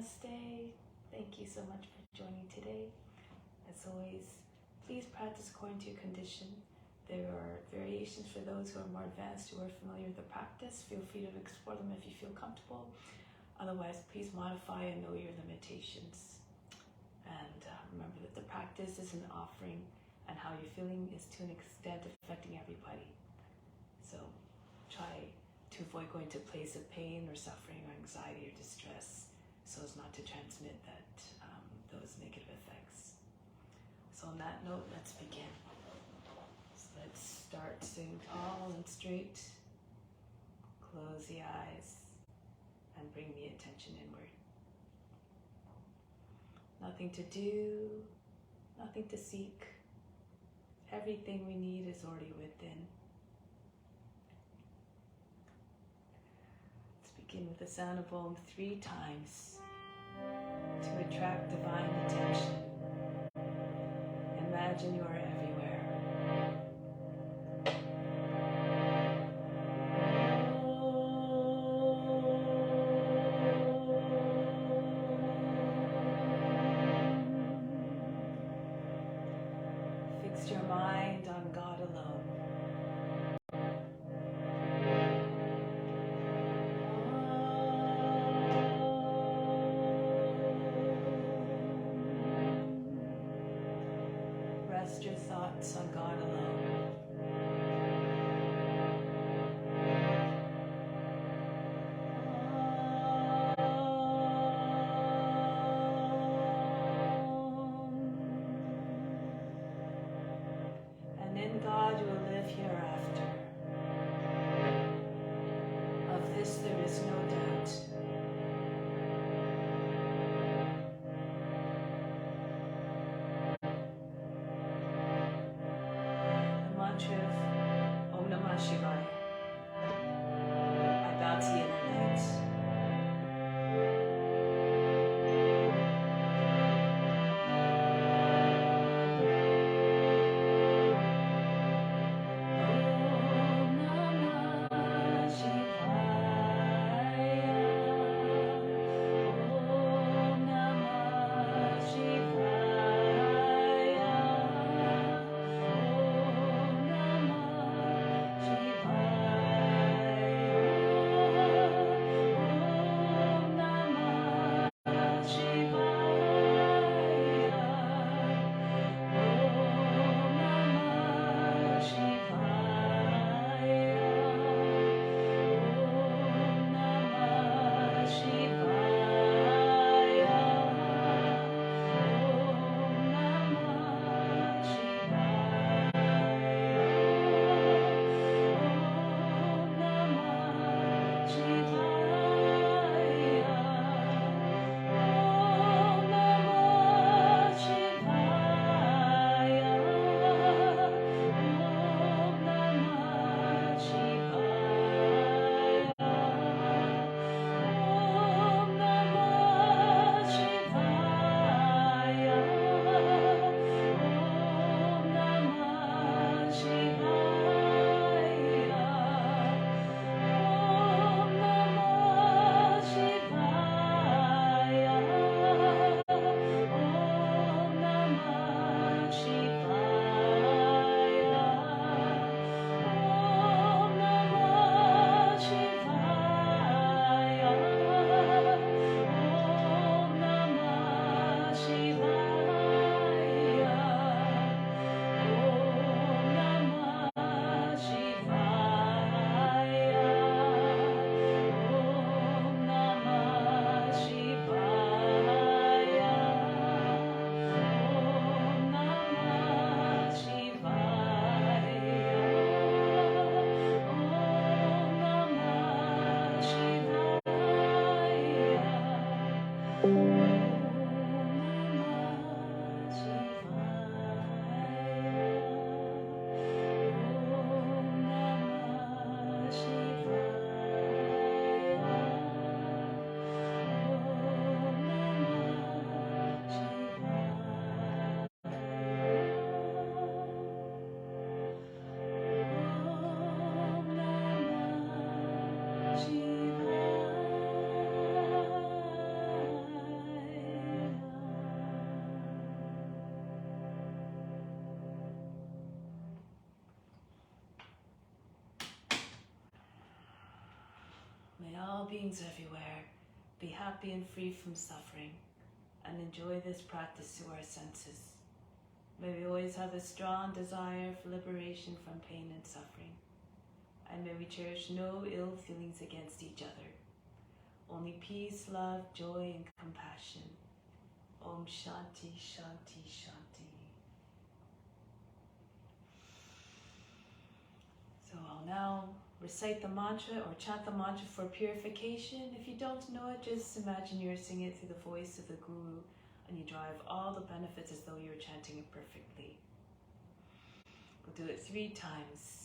Namaste. Thank you so much for joining today. As always, please practice according to your condition. There are variations for those who are more advanced, who are familiar with the practice. Feel free to explore them if you feel comfortable. Otherwise, please modify and know your limitations. And remember that the practice is an offering, and how you're feeling is to an extent affecting everybody. So try to avoid going to a place of pain or suffering or anxiety or distress, so as not to transmit those negative effects. So on that note, let's begin. So let's start sitting tall and straight. Close the eyes and bring the attention inward. Nothing to do, nothing to seek. Everything we need is already within. Let's begin with the sound of Om 3 times to attract divine attention. Imagine you are everywhere. Fix your mind on God alone. Rest your thoughts on God alone. And in God you will live hereafter. Of this there is no doubt. The mantra of Om Namah Shivaya. I bow to the inner light. May all beings everywhere be happy and free from suffering and enjoy this practice through our senses. May we always have a strong desire for liberation from pain and suffering. And may we cherish no ill feelings against each other. Only peace, love, joy, and compassion. Om Shanti, Shanti, Shanti. So I'll now recite the mantra or chant the mantra for purification. If you don't know it, just imagine you're singing it through the voice of the Guru and you derive all the benefits as though you were chanting it perfectly. We'll do it 3 times.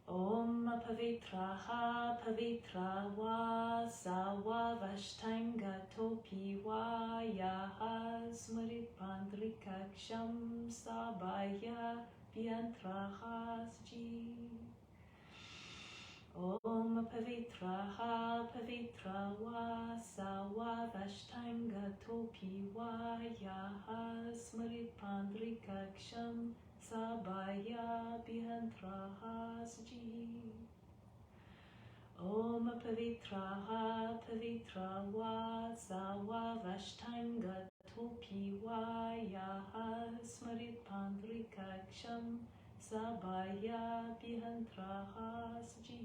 Om Pavitraha Pavitra Va Sawa Vashtanga Topi Va Yaha Smarit Pandrikaksham Sabaya Vyantraha Ji. Om Pavitraha Pavitra Va Sawa Vashtanga Topi Va Yaha Smarit Pandrikaksham Sabaya Bhihantraha Saji. Om Pavitraha Pavitra Va Sawa Vashtanga Topi Va Yaha Smarit Pandrikaksham Sabaya Bhihantraha Saji.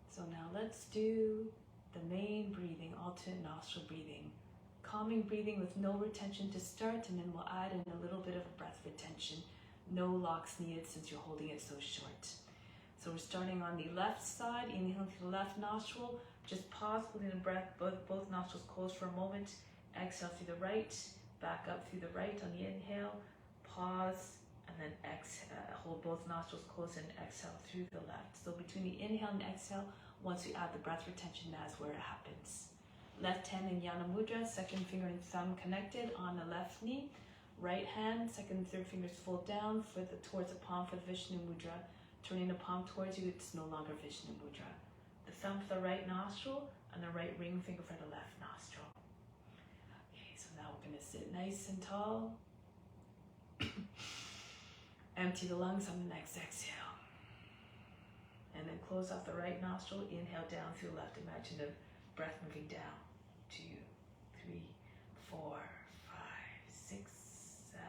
So now let's do the main breathing, alternate nostril breathing. Calming breathing with no retention to start, and then we'll add in a little bit of a breath retention. No locks needed since you're holding it so short. So we're starting on the left side, inhaling through the left nostril. Just pause, holding the breath, both nostrils closed for a moment. Exhale through the right, back up through the right on the inhale. Pause, and then exhale, hold both nostrils closed and exhale through the left. So between the inhale and exhale, once we add the breath retention, that's where it happens. Left hand in Yana Mudra, second finger and thumb connected on the left knee. Right hand, second and third fingers fold down towards the palm for the Vishnu Mudra. Turning the palm towards you, it's no longer Vishnu Mudra. The thumb for the right nostril and the right ring finger for the left nostril. Okay, so now we're going to sit nice and tall. Empty the lungs on the next exhale. And then close off the right nostril, inhale down through the left. Imagine the breath moving down. 2, 3, 4, 5, 6, 7,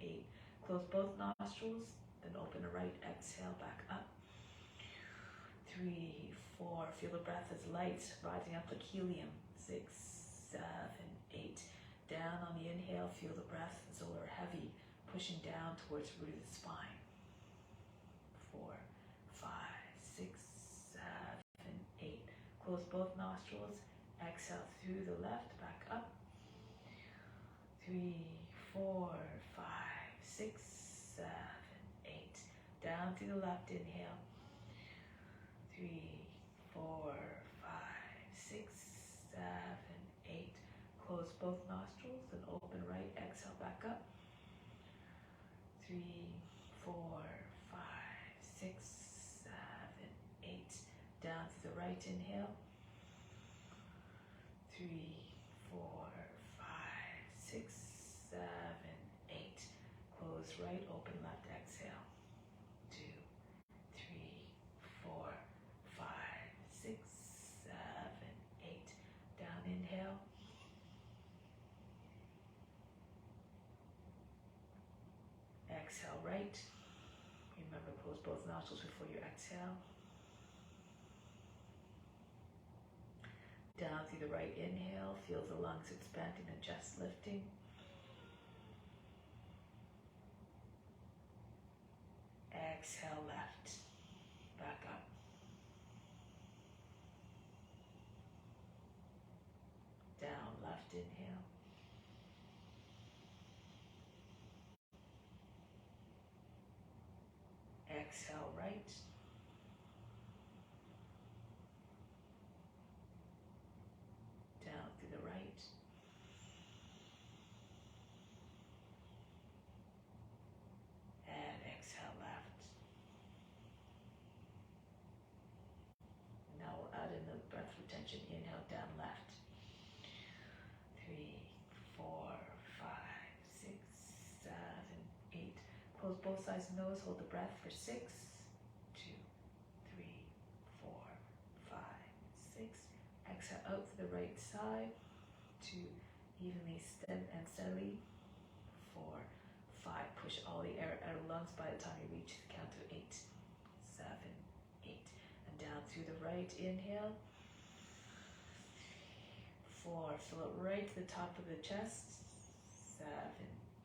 8. Close both nostrils, then open the right exhale back up. 3, 4. Feel the breath as light, rising up like helium. 6, 7, 8. Down on the inhale, feel the breath as though they're heavy, pushing down towards the root of the spine. 4, 5, 6, 7, 8. Close both nostrils. Exhale through the left, back up. 3, 4, 5, 6, 7, 8. Down through the left, inhale. 3, 4, 5, 6, 7, 8. Close both nostrils and open right, exhale back up. 3, 4, 5, 6, 7, 8. Down through the right, inhale. 3, 4, 5, 6, 7, 8. Close right, open left, exhale. 2, 3, 4, 5, 6, 7, 8. Down, inhale. Exhale right. Remember, close both nostrils before you exhale. Down through the right, inhale. Feel the lungs expanding and chest lifting. Exhale left. Back up. Down, left, inhale. Exhale right. Down through the right. And exhale left. Now we'll add in the breath retention. Inhale, down left. 3, 4, 5, 6, 7, 8. Close both sides of the nose, hold the breath for 6, 2, 3, 4, 5, 6. Exhale out to the right side, 2, evenly and steadily, 4, 5. Push all the air out of the lungs by the time you reach the count of 8, 7, 8. And down through the right, inhale. 4, fill it right to the top of the chest. 7,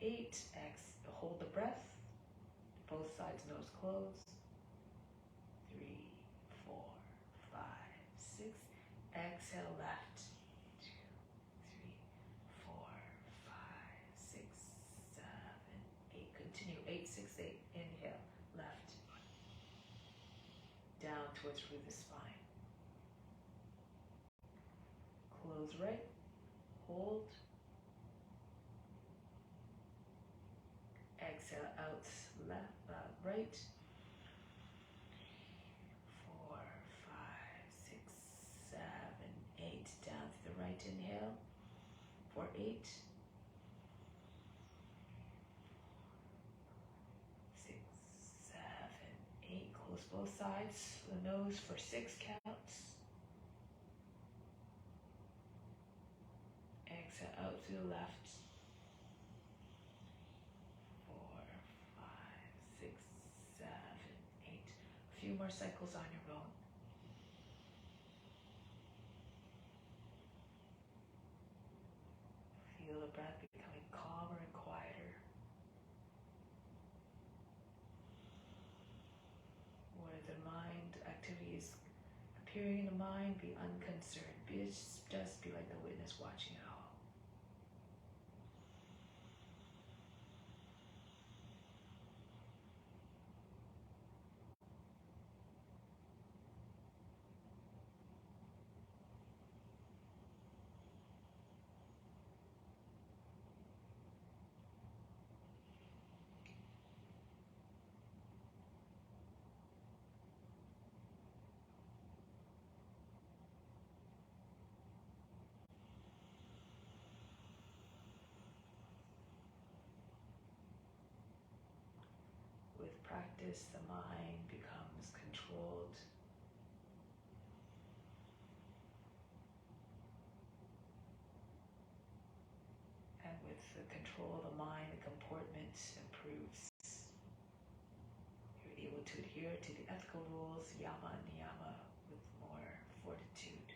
8, hold the breath. Both sides, nose closed. 3, 4, 5, 6. Exhale, left. 2, 3, 4, 5, 6, 7, 8. Continue. 8, 6, 8. Inhale, left. Down towards through the spine. Close right. Hold. Exhale out left, right. 4, 5, 6, 7, 8. Down to the right, inhale. For 8. 6, 7, 8. Close both sides. The nose for 6 counts. Exhale out to the left. 4, 5, 6, 7, 8. A few more cycles on your own. Feel the breath becoming calmer and quieter. Where the mind activities appearing in the mind, be unconcerned. Just be like the witness watching it all. With practice, the mind becomes controlled. And with the control of the mind, the comportment improves. You're able to adhere to the ethical rules, yama and niyama, with more fortitude.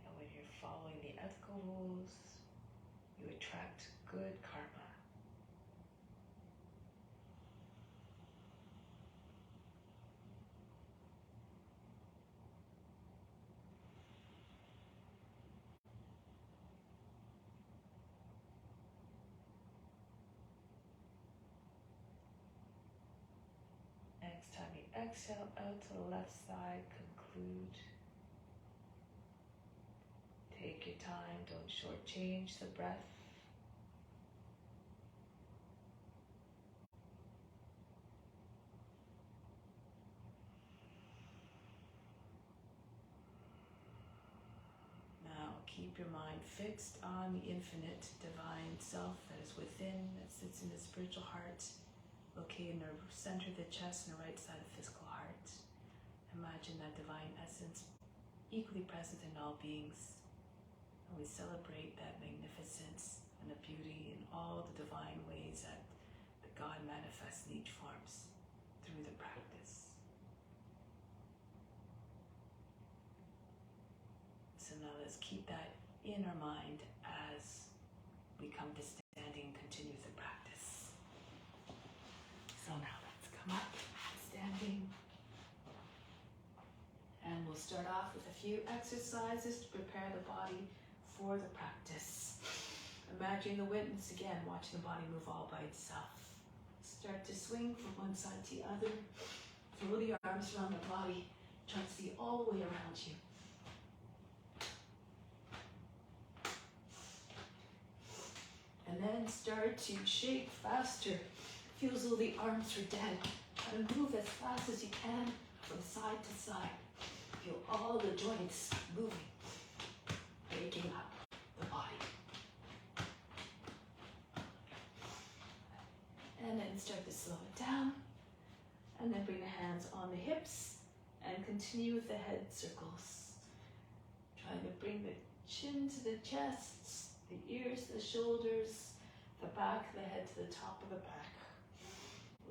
And when you're following the ethical rules, you attract good karma. Next time you exhale out to the left side, conclude. Take your time, don't shortchange the breath. Now keep your mind fixed on the infinite divine self that is within, that sits in the spiritual heart, located in the center of the chest and the right side of the physical heart. Imagine that divine essence equally present in all beings. And we celebrate that magnificence and the beauty in all the divine ways that God manifests in each forms through the practice. So now let's keep that in our mind as we come to standing and continue the practice. So now let's come up, standing. And we'll start off with a few exercises to prepare the body for the practice. Imagine the witness again, watching the body move all by itself. Start to swing from one side to the other. Throw the arms around the body. Try to see all the way around you. And And then start to shake faster. Feel as though the arms are dead. And move as fast as you can from side to side. Feel all the joints moving, waking up the body. And then start to slow it down. And then bring the hands on the hips and continue with the head circles. Trying to bring the chin to the chest, the ears to the shoulders, the back of the head to the top of the back.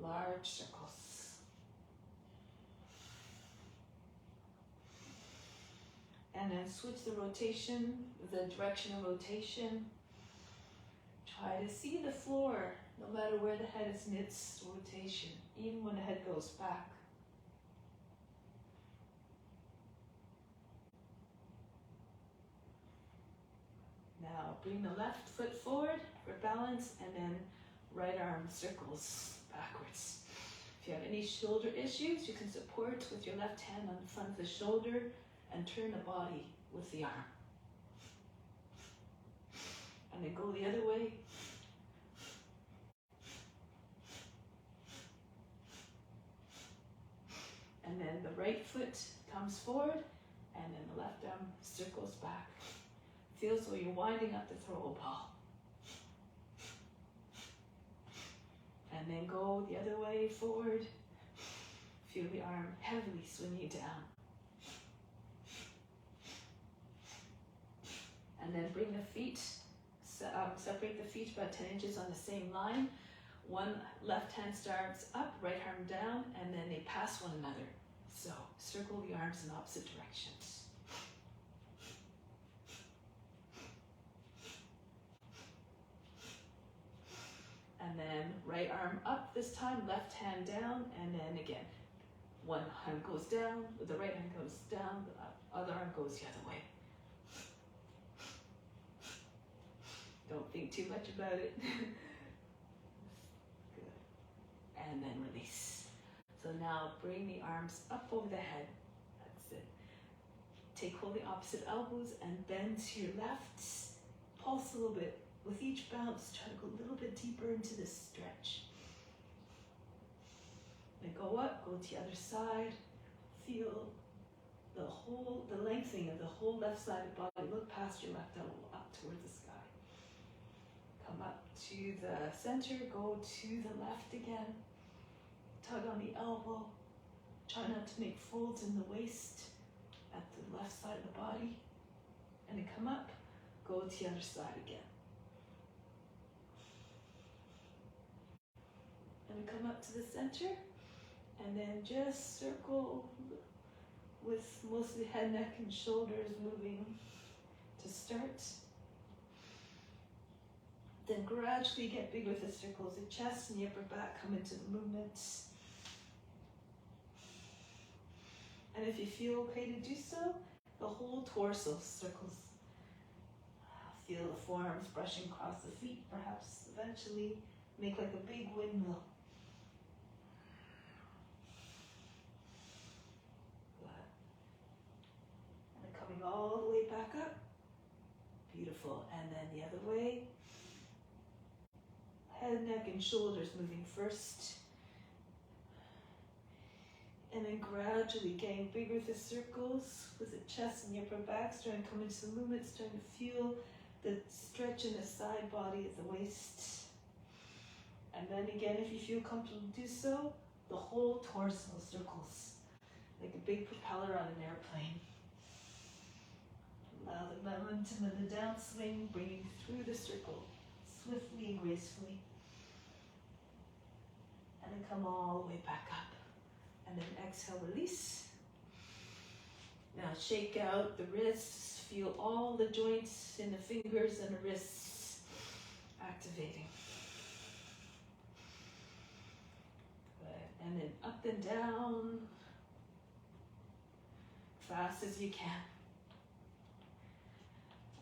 Large circles. And then switch the rotation, the direction of rotation. Try to see the floor, no matter where the head is in its rotation, even when the head goes back. Now bring the left foot forward for balance, and then right arm circles backwards. If you have any shoulder issues, you can support with your left hand on the front of the shoulder and turn the body with the arm. And then go the other way. And then the right foot comes forward, and then the left arm circles back. Feels as though you're winding up to throw a ball. And then go the other way forward. Feel the arm heavily swinging down. And then bring the feet, separate the feet about 10 inches on the same line. One left hand starts up, right arm down, and then they pass one another. So circle the arms in opposite directions. And then right arm up this time, left hand down, and then again. One hand goes down, the right hand goes down, the other arm goes the other way. Don't think too much about it. Good. And then release. So now bring the arms up over the head. That's it. Take hold of the opposite elbows and bend to your left. Pulse a little bit. With each bounce, try to go a little bit deeper into this stretch. Then go up, go to the other side. Feel the lengthening of the whole left side of the body. Look past your left elbow up towards the sky. Come up to the center, go to the left again. Tug on the elbow. Try not to make folds in the waist at the left side of the body. And then come up, go to the other side again. And come up to the center, and then just circle with mostly head, neck, and shoulders moving to start. Then gradually get big with the circles. The chest and the upper back come into the movement. And if you feel okay to do so, the whole torso circles. Feel the forearms brushing across the feet, perhaps eventually make like a big windmill. Coming all the way back up. Beautiful. And then the other way. Head, neck, and shoulders moving first. And then gradually getting bigger with the circles, with the chest and the upper back starting to come into the movement, starting to feel the stretch in the side body of the waist. And then again, if you feel comfortable to do so, the whole torso circles, like a big propeller on an airplane. Allow the momentum of the downswing, bringing through the circle, swiftly and gracefully. And then come all the way back up. And then exhale, release. Now shake out the wrists, feel all the joints in the fingers and the wrists activating. Good. And then up and down, fast as you can.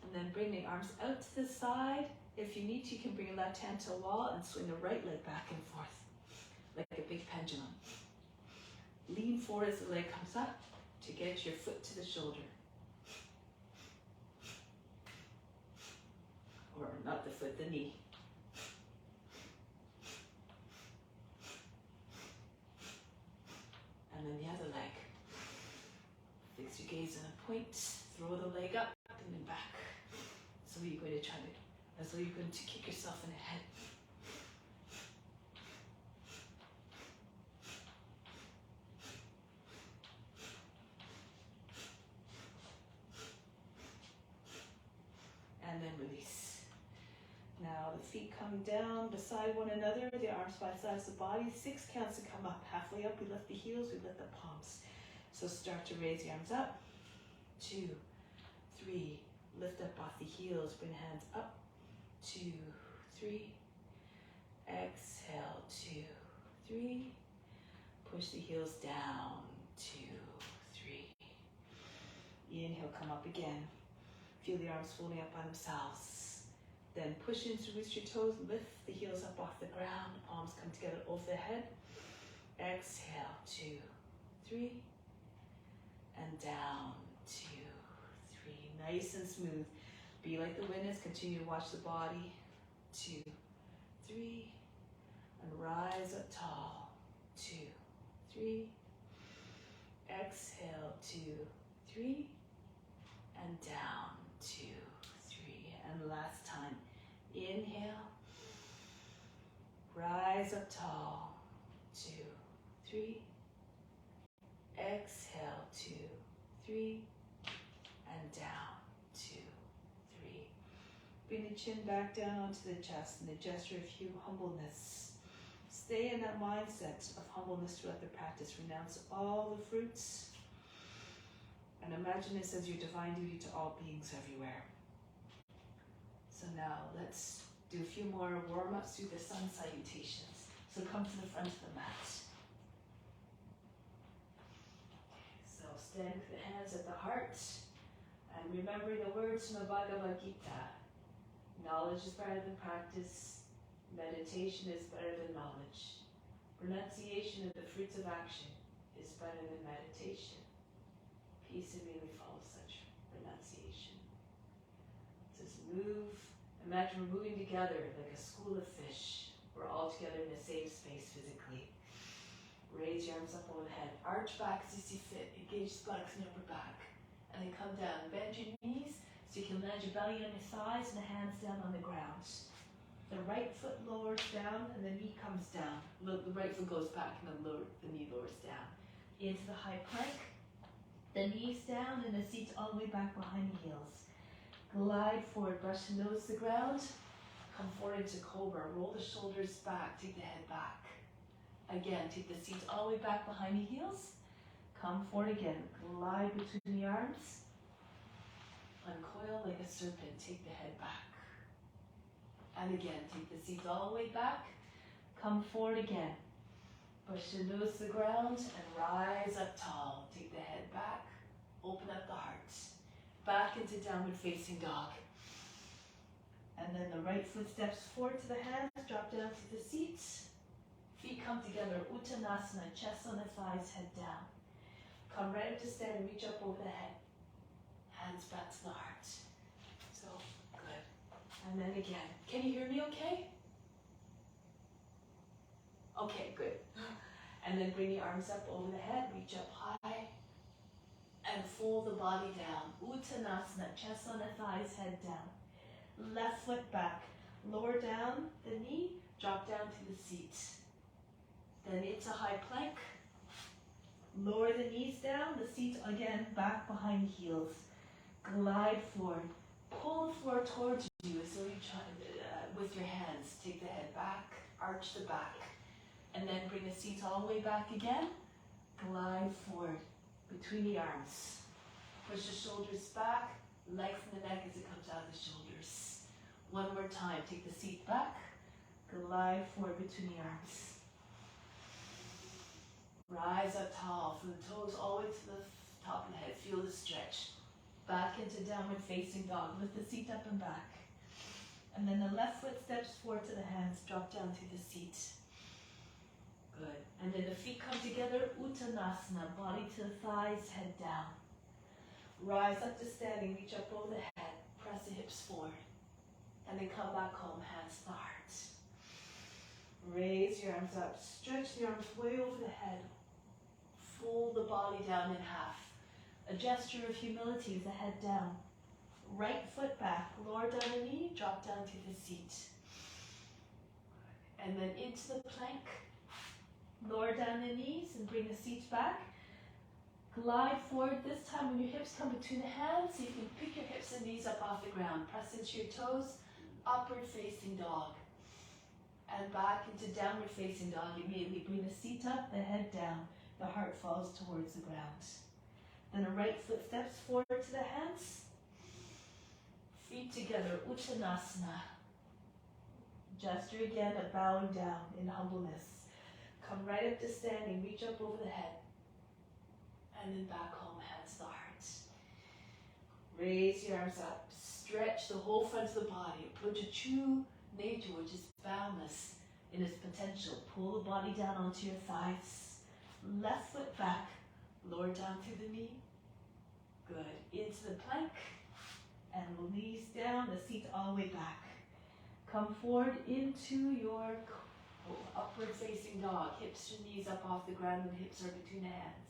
And then bring the arms out to the side. If you need to, you can bring your left hand to a wall and swing the right leg back and forth, like a big pendulum. Lean forward as the leg comes up to get your foot to the shoulder. Or not the foot, the knee. point, throw the leg up and then back. So you're going to try to, as though you're going to kick yourself in the head. And then release. Now the feet come down beside one another, the arms by the sides of the body. 6 counts to come up. Halfway up, we lift the heels, we lift the palms. So start to raise the arms up. 2, 3. Lift up off the heels, bring hands up. 2, 3. Exhale, 2, 3. Push the heels down. 2, 3. Inhale, come up again. Feel the arms folding up by themselves. Then push into roost your toes, lift the heels up off the ground, palms come together over the head. Exhale, 2, 3, and down, 2, 3. Nice and smooth. Be like the witness, continue to watch the body. 2, 3, and rise up tall. 2, 3. Exhale, 2, 3, and down. 2, 3, and last time. Inhale, rise up tall. 2, 3. Exhale, 2, 3, and down. 2, 3. Bring the chin back down onto the chest and a gesture of humbleness. Stay in that mindset of humbleness throughout the practice. Renounce all the fruits. And imagine this as your divine duty to all beings everywhere. So now let's do a few more warm-ups through the sun salutations. So come to the front of the mat. So stand with the hands at the heart. And remember the words from the Bhagavad Gita. Knowledge is better than practice. Meditation is better than knowledge. Renunciation of the fruits of action is better than meditation. Peace immediately follows such renunciation. It says move, imagine we're moving together like a school of fish. We're all together in a safe space physically. Raise your arms up over the head. Arch back as you see fit. Engage the buttocks and upper back. And then come down. Bend your knees so you can land your belly on your thighs and the hands down on the ground. The right foot lowers down and the knee comes down. The right foot goes back and the knee lowers down. Into the high plank. The knees down and the seats all the way back behind the heels. Glide forward, brush the nose to the ground. Come forward into cobra. Roll the shoulders back, take the head back. Again, take the seats all the way back behind the heels. Come forward again. Glide between the arms. Uncoil like a serpent, take the head back. And again, take the seats all the way back. Come forward again. Push the nose to the ground and rise up tall. Take the head back. Open up the heart. Back into downward facing dog. And then the right foot steps forward to the hands. Drop down to the seats. Feet come together. Uttanasana. Chest on the thighs. Head down. Come right up to stand and reach up over the head. Hands back to the heart. So, good. And then again. Can you hear me okay? Okay, good. And then bring the arms up over the head, reach up high, and fold the body down. Uttanasana, chest on the thighs, head down. Left foot back, lower down the knee, drop down to the seat. Then it's a high plank. Lower the knees down, the seat again back behind the heels. Glide forward. Pull the floor towards you as though you try with your hands. Take the head back, arch the back. And then bring the seats all the way back again. Glide forward between the arms. Push the shoulders back, lengthen the neck as it comes out of the shoulders. One more time, take the seat back. Glide forward between the arms. Rise up tall from the toes all the way to the top of the head. Feel the stretch. Back into downward facing dog. Lift the seat up and back. And then the left foot steps forward to the hands. Drop down to the seat. Good. And then the feet come together. Uttanasana. Body to the thighs. Head down. Rise up to standing. Reach up over the head. Press the hips forward. And then come back home. Hands to the heart. Raise your arms up. Stretch the arms way over the head. Fold the body down in half. A gesture of humility with the head down. Right foot back, lower down the knee, drop down to the seat. And then into the plank. Lower down the knees and bring the seat back. Glide forward. This time when your hips come between the hands, so you can pick your hips and knees up off the ground. Press into your toes, upward facing dog. And back into downward facing dog. Immediately bring the seat up, the head down. The heart falls towards the ground. Then a right foot steps forward to the hands. Feet together, Uttanasana. Gesture again of bowing down in humbleness. Come right up to standing, reach up over the head. And then back home, hands to the heart. Raise your arms up, stretch the whole front of the body. Approach a true nature which is boundless in its potential. Pull the body down onto your thighs. Left foot back, lower down through the knee. Good. Into the plank. And release down, the seat all the way back. Come forward into your upward facing dog. Hips and knees up off the ground and hips are between the hands.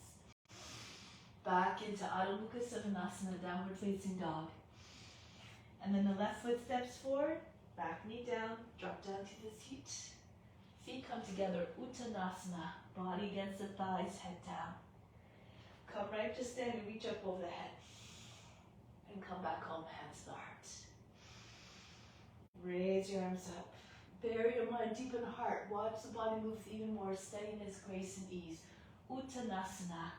Back into Adho Mukha Savasana, downward facing dog. And then the left foot steps forward, back knee down, drop down to the seat. Feet come together, Uttanasana, body against the thighs, head down. Come right to stand and reach up over the head. And come back home, hands to the heart. Raise your arms up. Bury your mind deep in the heart. Watch the body move with even more steadiness, grace, and ease. Uttanasana.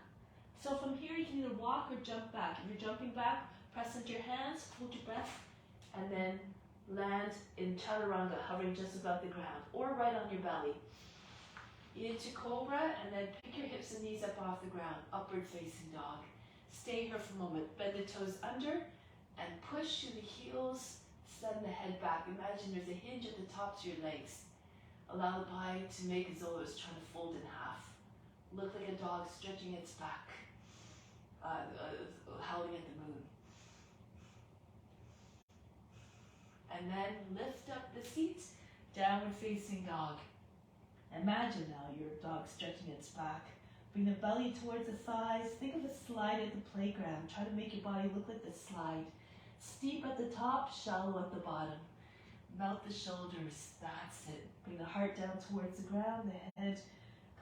So from here, you can either walk or jump back. If you're jumping back, press into your hands, hold your breath, and then land in Chaturanga, hovering just above the ground, or right on your belly. Into Cobra, and then pick your hips and knees up off the ground, upward facing dog. Stay here for a moment. Bend the toes under, and push through the heels, send the head back. Imagine there's a hinge at the tops of your legs. Allow the body to make as though it's trying to fold in half. Look like a dog stretching its back. Howling at the moon. And then lift up the seat, downward facing dog. Imagine now your dog stretching its back. Bring the belly towards the thighs. Think of a slide at the playground. Try to make your body look like the slide. Steep at the top, shallow at the bottom. Melt the shoulders. That's it. Bring the heart down towards the ground. The head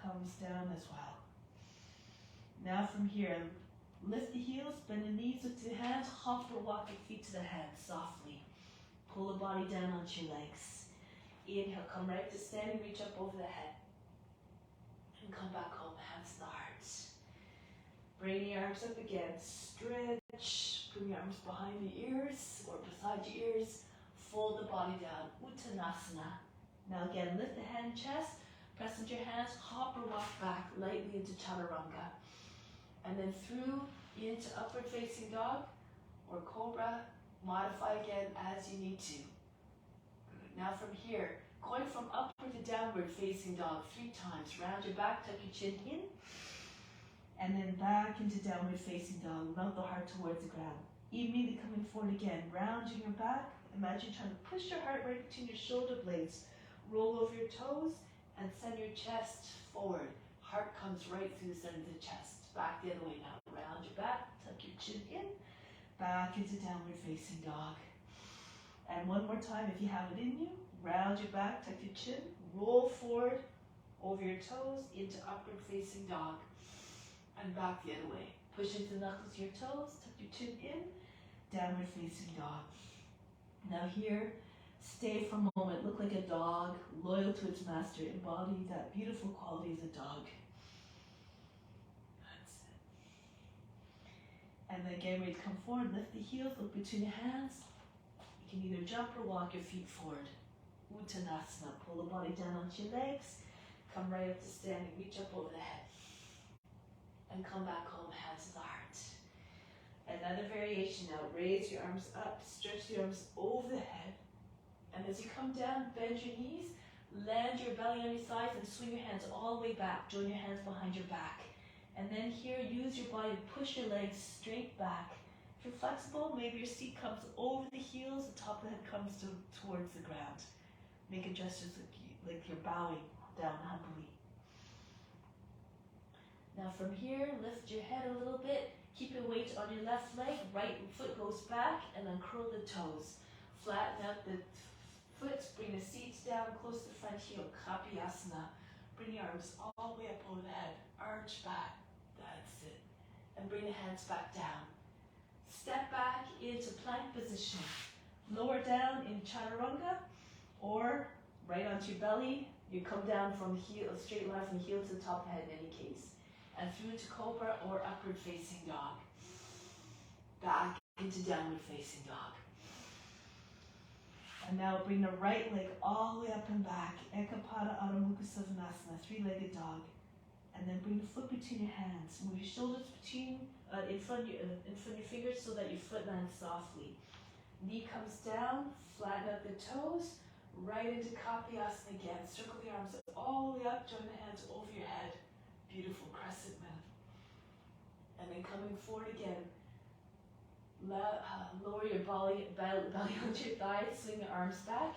comes down as well. Now from here, lift the heels, bend the knees with the hands, hop or walk your feet to the hands softly. Pull the body down onto your legs. Inhale, come right to standing, reach up over the head. And come back home, hands to the heart. Bring your arms up again, stretch. Bring your arms behind the ears or beside your ears. Fold the body down, Uttanasana. Now again, lift the hand, chest, press into your hands, hop or walk back lightly into Chaturanga. And then through into upward facing dog or cobra. Modify again as you need to. Good. Now from here, going from upward to downward facing dog 3 times. Round your back, tuck your chin in. And then back into downward facing dog. Melt the heart towards the ground. Immediately coming forward again. Rounding your back. Imagine trying to push your heart right between your shoulder blades. Roll over your toes and send your chest forward. Heart comes right through the center of the chest. Back the other way now. Round your back, tuck your chin in. Back into downward facing dog. And one more time if you have it in you. Round your back, tuck your chin. Roll forward over your toes into upward facing dog. And back the other way. Push into the knuckles of your toes, tuck your chin in. Downward facing dog. Now here, stay for a moment. Look like a dog, loyal to its master. Embody that beautiful quality as a dog. And then get ready to come forward, lift the heels, look between the hands. You can either jump or walk your feet forward. Uttanasana, pull the body down onto your legs. Come right up to standing, reach up over the head. And come back home, hands to the heart. Another variation now, raise your arms up, stretch the arms over the head. And as you come down, bend your knees, land your belly on your thighs and swing your hands all the way back. Join your hands behind your back. And then here, use your body to push your legs straight back. If you're flexible, maybe your seat comes over the heels, the top of the head comes towards the ground. Make a gesture like you're bowing down humbly. Now from here, lift your head a little bit. Keep your weight on your left leg, right foot goes back, and uncurl the toes. Flatten out the foot, bring the seat down, close the front heel, Kapiyasana. Bring your arms all the way up over the head, arch back, that's it. And bring the hands back down. Step back into plank position. Lower down in Chaturanga, or right onto your belly. You come down from heel, a straight line from heel to the top of the head in any case. And through to Cobra or upward facing dog. Back into downward facing dog. And now bring the right leg all the way up and back. Ekapada Adho Mukha Svanasana, three-legged dog. And then bring the foot between your hands. Move your shoulders between, in front of your fingers so that your foot lands softly. Knee comes down, flatten out the toes, right into Kapiyasana again. Circle the arms all the way up, join the hands over your head. Beautiful crescent moon. And then coming forward again. Lower your belly onto your thighs, swing the arms back,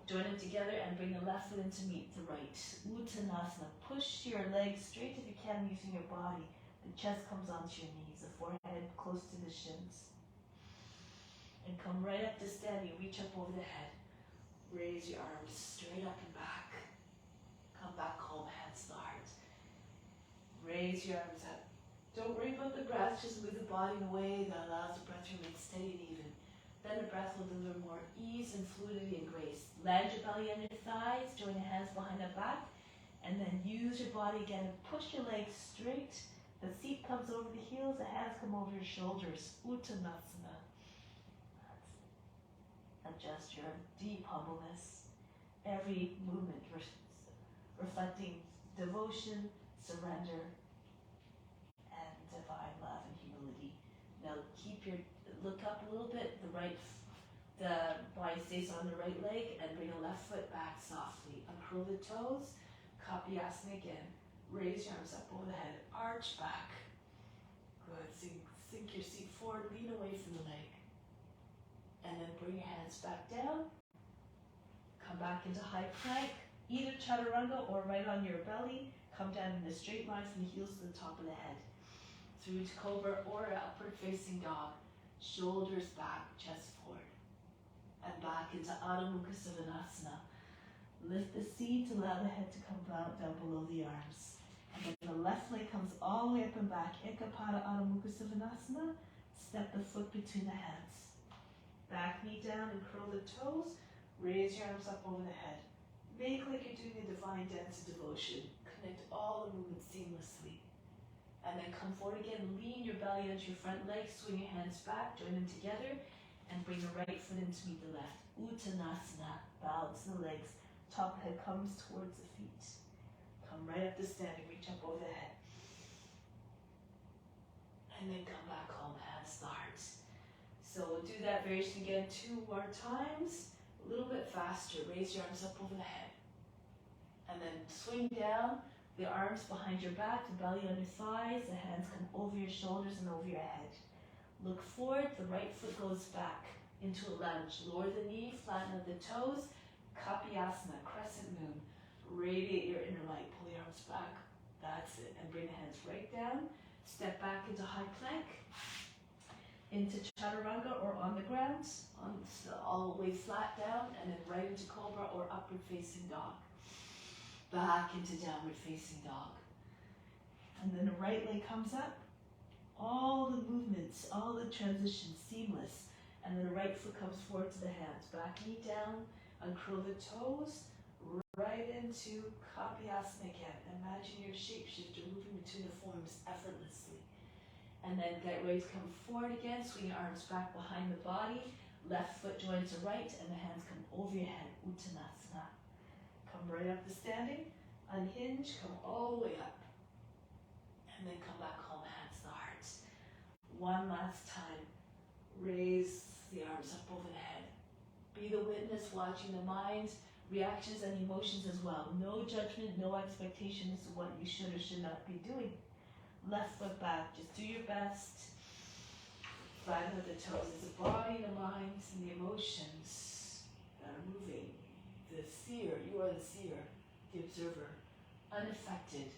join them together and bring the left foot in to meet the right. Uttanasana. Push your legs straight if you can using your body. The chest comes onto your knees, the forehead close to the shins. And come right up to standing, reach up over the head. Raise your arms straight up and back. Come back, calm hands to the heart. Raise your arms up. Don't worry about the breath, just move the body in a way that allows the breath to remain steady and even. Then the breath will deliver more ease and fluidity and grace. Land your belly on your thighs, join your hands behind the back, and then use your body again and push your legs straight. The seat comes over the heels, the hands come over your shoulders. Uttanasana. Adjust your deep humbleness. Every movement reflecting devotion, surrender, and divine love and humility. Now look up a little bit, the body stays on the right leg, and bring the left foot back softly. Uncurl the toes, Kapiyasana again. Raise your arms up over the head, arch back. Good, sink your seat forward, lean away from the leg. And then bring your hands back down. Come back into high plank, either Chaturanga or right on your belly. Come down in a straight line from the heels to the top of the head. Through to Cobra or upward facing dog. Shoulders back, chest forward. And back into Adho Mukha Svanasana. Lift the seat, allow the head to come down below the arms. And then the left leg comes all the way up and back. Ekapada Adho Mukha Svanasana. Step the foot between the hands. Back knee down and curl the toes. Raise your arms up over the head. Make like you're doing a divine dance of devotion. Connect all the movements seamlessly. And then come forward again. Lean your belly onto your front leg. Swing your hands back. Join them together. And bring the right foot in to meet the left. Uttanasana. Balance the legs. Top of the head comes towards the feet. Come right up to standing. Reach up over the head. And then come back home. Hands to the heart. So we'll do that variation again 2 more times. A little bit faster. Raise your arms up over the head. And then swing down. The arms behind your back, the belly on your thighs, the hands come over your shoulders and over your head. Look forward, the right foot goes back into a lunge. Lower the knee, flatten out the toes. Kapiyasana, crescent moon. Radiate your inner light, pull your arms back. That's it. And bring the hands right down. Step back into high plank. Into Chaturanga or on the ground. All the way flat down. And then right into Cobra or upward facing dog. Back into downward facing dog. And then the right leg comes up. All the movements, all the transitions, seamless. And then the right foot comes forward to the hands. Back knee down, uncurl the toes, right into Kapiyasana again. Imagine your shapeshifter moving between the forms effortlessly. And then get ready to come forward again. Swing your arms back behind the body. Left foot joins the right and the hands come over your head. Uttanasana. Come right up to standing, unhinge, come all the way up. And then come back home, hands to the heart. One last time, raise the arms up over the head. Be the witness, watching the mind, reactions and emotions as well. No judgment, no expectation as to what you should or should not be doing. Left foot back, just do your best. Flatten out the toes. It's the body, the mind, and the emotions that are moving. The seer, you are the seer, the observer, unaffected,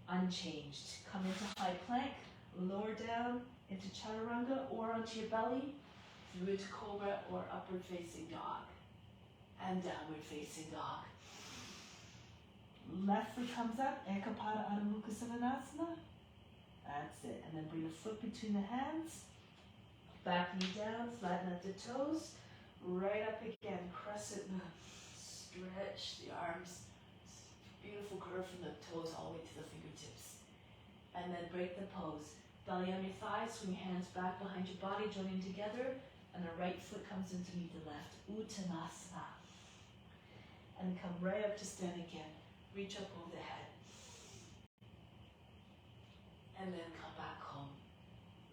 unchanged. Come into high plank, lower down into chaturanga or onto your belly, through into cobra or upward facing dog, and downward facing dog. Left foot comes up, Ekapada Adho Mukha Svanasana. That's it. And then bring a foot between the hands, back knee down, flatten out the toes, right up again, crescent moon. Stretch the arms. Beautiful curve from the toes all the way to the fingertips. And then break the pose. Belly on your thighs, swing hands back behind your body, joining together, and the right foot comes in to meet the left. Uttanasana. And come right up to stand again. Reach up over the head. And then come back home.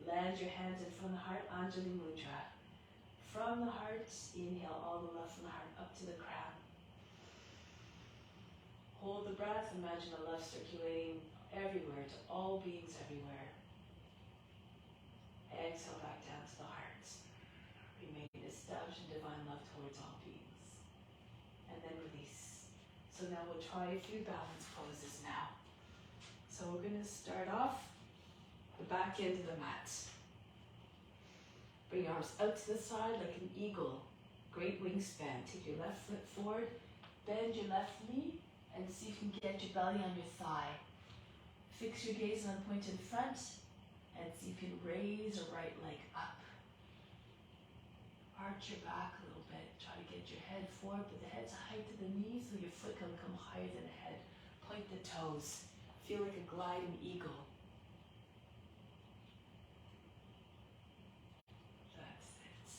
Land your hands in front of the heart, Anjali Mudra. From the heart, inhale all the love from the heart up to the crown. Hold the breath, imagine the love circulating everywhere to all beings everywhere. Exhale back down to the heart. Remain established in divine love towards all beings. And then release. So now we'll try a few balance poses now. So we're going to start off the back end of the mat. Bring your arms out to the side like an eagle. Great wingspan. Take your left foot forward, bend your left knee, and see if you can get your belly on your thigh. Fix your gaze on the point in front, and see if you can raise your right leg up. Arch your back a little bit. Try to get your head forward, but the head's height to the knees, so your foot can come higher than the head. Point the toes. Feel like a gliding eagle. That's it.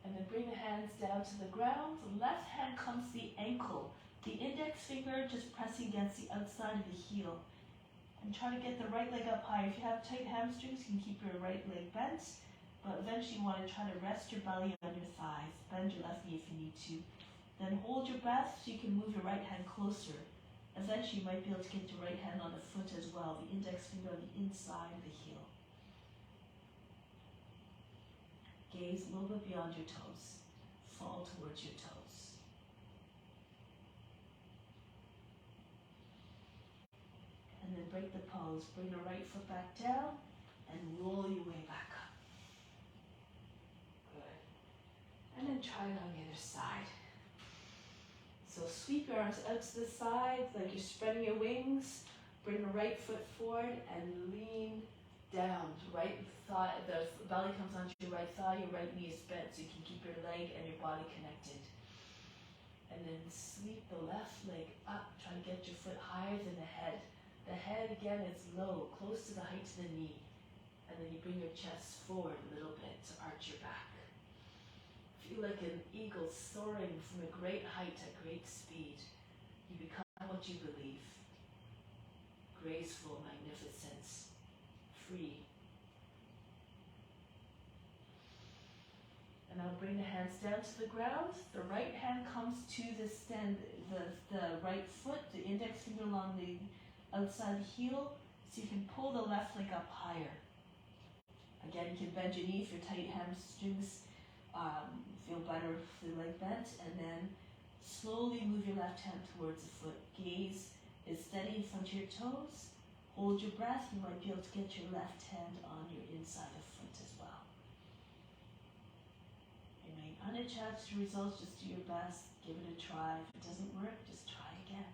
And then bring the hands down to the ground. The left hand comes to the ankle. The index finger just pressing against the outside of the heel. And try to get the right leg up high. If you have tight hamstrings, you can keep your right leg bent. But eventually you want to try to rest your belly on your thighs. Bend your left knee if you need to. Then hold your breath so you can move your right hand closer. Eventually you might be able to get your right hand on the foot as well. The index finger on the inside of the heel. Gaze a little bit beyond your toes. Fall towards your toes. And then break the pose. Bring the right foot back down and roll your way back up. Good. And then try it on the other side. So sweep your arms out to the side like you're spreading your wings. Bring the right foot forward and lean down. Right thigh, the belly comes onto your right thigh, your right knee is bent so you can keep your leg and your body connected. And then sweep the left leg up. Try to get your foot higher than the head. The head again is low, close to the height of the knee. And then you bring your chest forward a little bit to arch your back. Feel like an eagle soaring from a great height at great speed. You become what you believe. Graceful, magnificent, free. And now bring the hands down to the ground. The right hand comes to the stand, the right foot, the index finger along the outside the heel, so you can pull the left leg up higher. Again, you can bend your knee if your tight hamstrings feel better with the leg bent, and then slowly move your left hand towards the foot. Gaze is steady in front of your toes. Hold your breath. You might be able to get your left hand on your inside of foot as well. Remain unattached to results. Just do your best. Give it a try. If it doesn't work, just try again.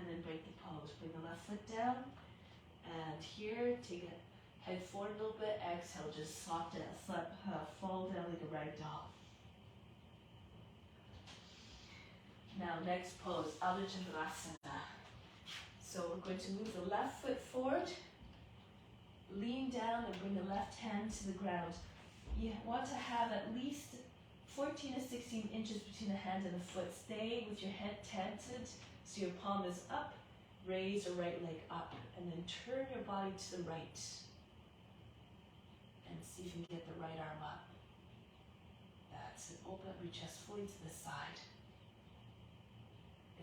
And then break the pose. Bring the left foot down. And here, take a head forward a little bit. Exhale, just fall down like a rag doll. Now, next pose, Ardha Chandrasana. So we're going to move the left foot forward. Lean down and bring the left hand to the ground. You want to have at least 14 to 16 inches between the hand and the foot. Stay with your head tented so your palm is up. Raise your right leg up and then turn your body to the right. And see if you can get the right arm up. That's it. Open up your chest fully to the side.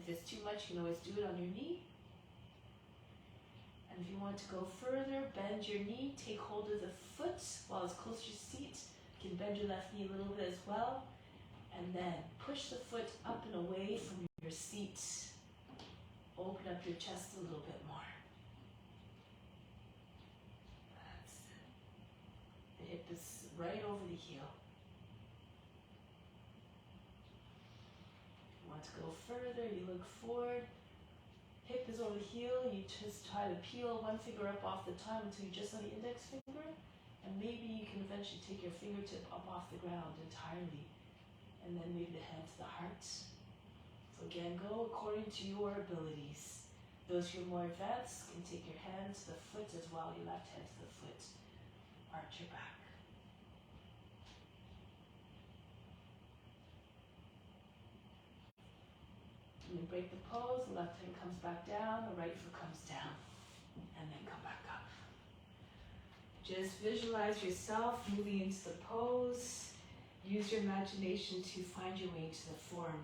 If it's too much, you can always do it on your knee. And if you want to go further, bend your knee, take hold of the foot while it's close to your seat. You can bend your left knee a little bit as well. And then push the foot up and away from your seat. Open up your chest a little bit more. That's it. The hip is right over the heel. If you want to go further, you look forward. Hip is over the heel. You just try to peel one finger up off the tongue until you're just on the index finger. And maybe you can eventually take your fingertip up off the ground entirely. And then maybe the hand to the heart. So again, go according to your abilities. Those who are more advanced can take your hand to the foot as well, your left hand to the foot. Arch your back. And then break the pose, the left hand comes back down, the right foot comes down. And then come back up. Just visualize yourself moving into the pose. Use your imagination to find your way into the form.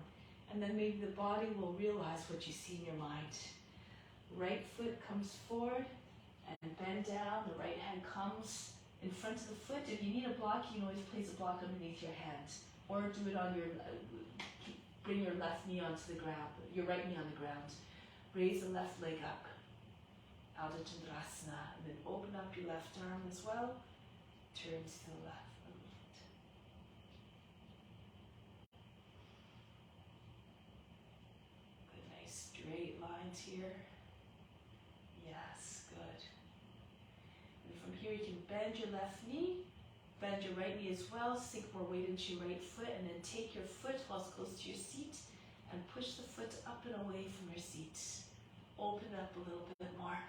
And then maybe the body will realize what you see in your mind. Right foot comes forward and bend down. The right hand comes in front of the foot. If you need a block, you can always place a block underneath your hand. Or do it on your, bring your left knee onto the ground, your right knee on the ground. Raise the left leg up. Ardha Chandrasana. And then open up your left arm as well. Turn to the left. Straight lines here. Yes, good. And from here you can bend your left knee, bend your right knee as well, sink more weight into your right foot, and then take your foot while it's close to your seat and push the foot up and away from your seat. Open up a little bit more.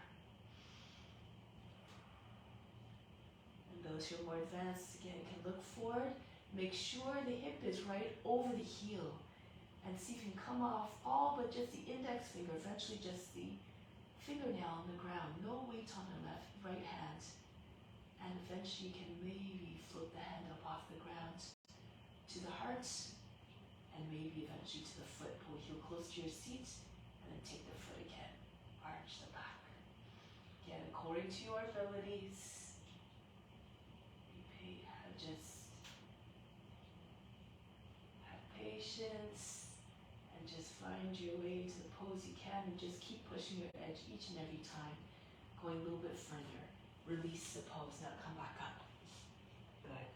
And those who are more advanced, again, can look forward. Make sure the hip is right over the heel. And see if you can come off all but just the index finger, eventually just the fingernail on the ground. No weight on the right hand. And eventually you can maybe float the hand up off the ground to the heart, and maybe eventually to the foot. Pull heel close to your seat, and then take the foot again. Arch the back. Again, according to your abilities. Just have patience. Just find your way into the pose you can, and just keep pushing your edge each and every time. Going a little bit further. Release the pose. Now come back up. Good.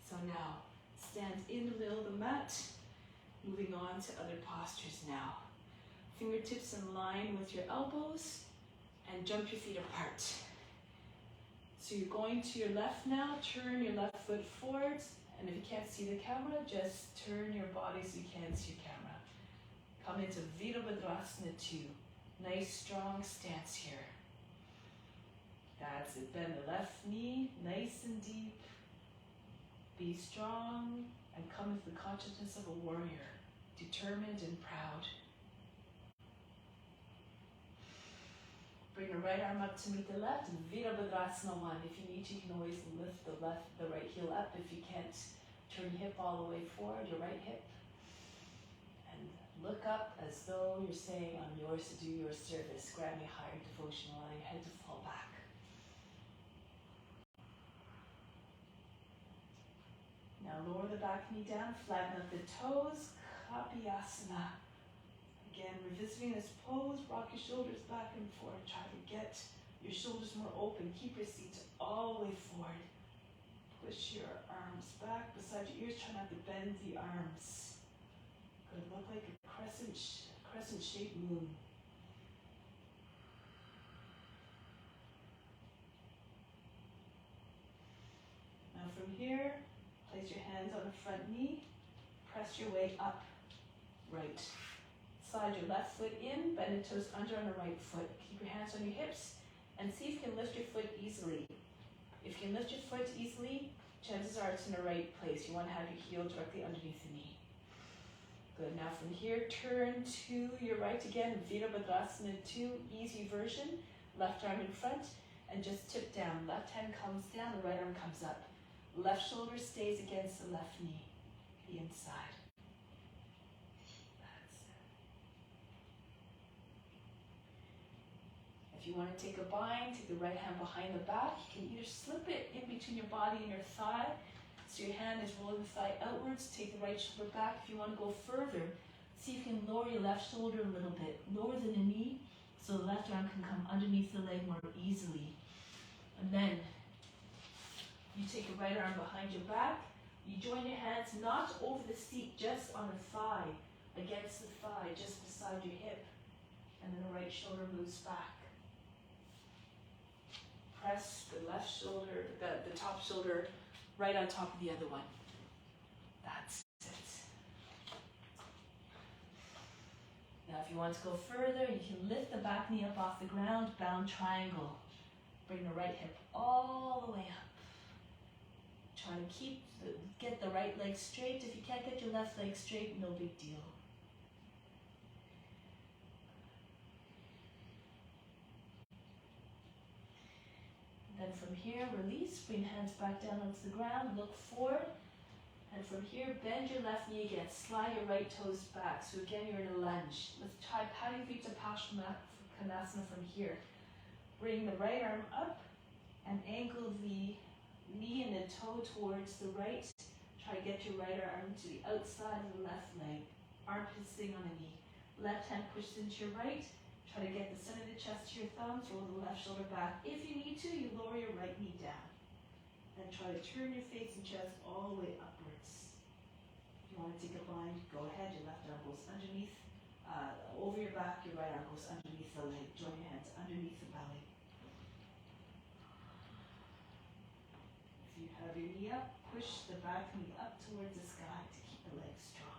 So now, stand in the middle of the mat. Moving on to other postures now. Fingertips in line with your elbows, and jump your feet apart. So you're going to your left now. Turn your left foot forwards, and if you can't see the camera, just turn your body so you can see your camera. Come into Virabhadrasana 2. Nice strong stance here. That's it. Bend the left knee, nice and deep. Be strong and come with the consciousness of a warrior, determined and proud. Bring the right arm up to meet the left. Virabhadrasana 1. If you need to, you can always lift the right heel up. If you can't, turn your hip all the way forward, your right hip. Look up as though you're saying, I'm yours to do your service. Grant me higher devotion, allow your head to fall back. Now lower the back knee down, flatten up the toes, Kapiyasana. Again, revisiting this pose, rock your shoulders back and forth. Try to get your shoulders more open. Keep your seat all the way forward. Push your arms back beside your ears. Try not to bend the arms. Good, look like a crescent-shaped moon. Now from here, place your hands on the front knee. Press your way up. Right. Slide your left foot in, bend the toes under on the right foot. Keep your hands on your hips and see if you can lift your foot easily. If you can lift your foot easily, chances are it's in the right place. You want to have your heel directly underneath the knee. Good. Now from here, turn to your right again. Virabhadrasana 2, easy version. Left arm in front and just tip down. Left hand comes down, the right arm comes up. Left shoulder stays against the left knee, the inside. That's it. If you want to take a bind, take the right hand behind the back. You can either slip it in between your body and your thigh, So your hand is rolling the thigh outwards, take the right shoulder back. If you want to go further, see if you can lower your left shoulder a little bit, lower than the knee, so the left arm can come underneath the leg more easily. And then you take your right arm behind your back, you join your hands not over the seat, just on the thigh, against the thigh, just beside your hip. And then the right shoulder moves back. Press the left shoulder, the top shoulder, right on top of the other one. That's it. Now if you want to go further, you can lift the back knee up off the ground, bound triangle. Bring the right hip all the way up. Try to get the right leg straight. If you can't get your left leg straight, no big deal. Then from here, release, bring hands back down onto the ground, look forward. And from here, bend your left knee again, slide your right toes back. So again, you're in a lunge. Let's try Padivita Konasana from here. Bring the right arm up and angle the knee and the toe towards the right. Try to get your right arm to the outside of the left leg. Armpit sitting on the knee. Left hand pushes into your right. Try to get the center of the chest to your thumbs, roll the left shoulder back. If you need to, you lower your right knee down. And try to turn your face and chest all the way upwards. If you want to take a bind, go ahead. Your left arm goes underneath, over your back. Your right arm goes underneath the leg. Join your hands underneath the belly. If you have your knee up, push the back knee up towards the sky to keep the legs strong.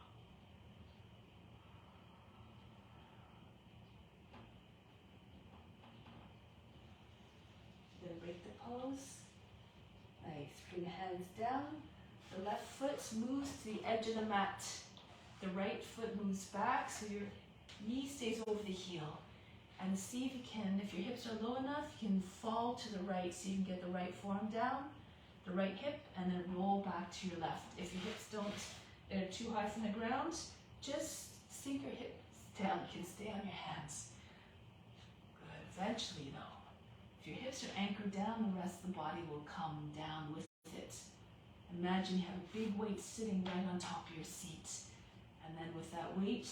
Then break the pose. Nice. Bring the hands down. The left foot moves to the edge of the mat. The right foot moves back so your knee stays over the heel. And see if you can, if your hips are low enough, you can fall to the right so you can get the right forearm down, the right hip, and then roll back to your left. If your hips they're too high from the ground, just sink your hips down. You can stay on your hands. Good. Eventually though, if your hips are anchored down, the rest of the body will come down with it. Imagine you have a big weight sitting right on top of your seat. And then with that weight,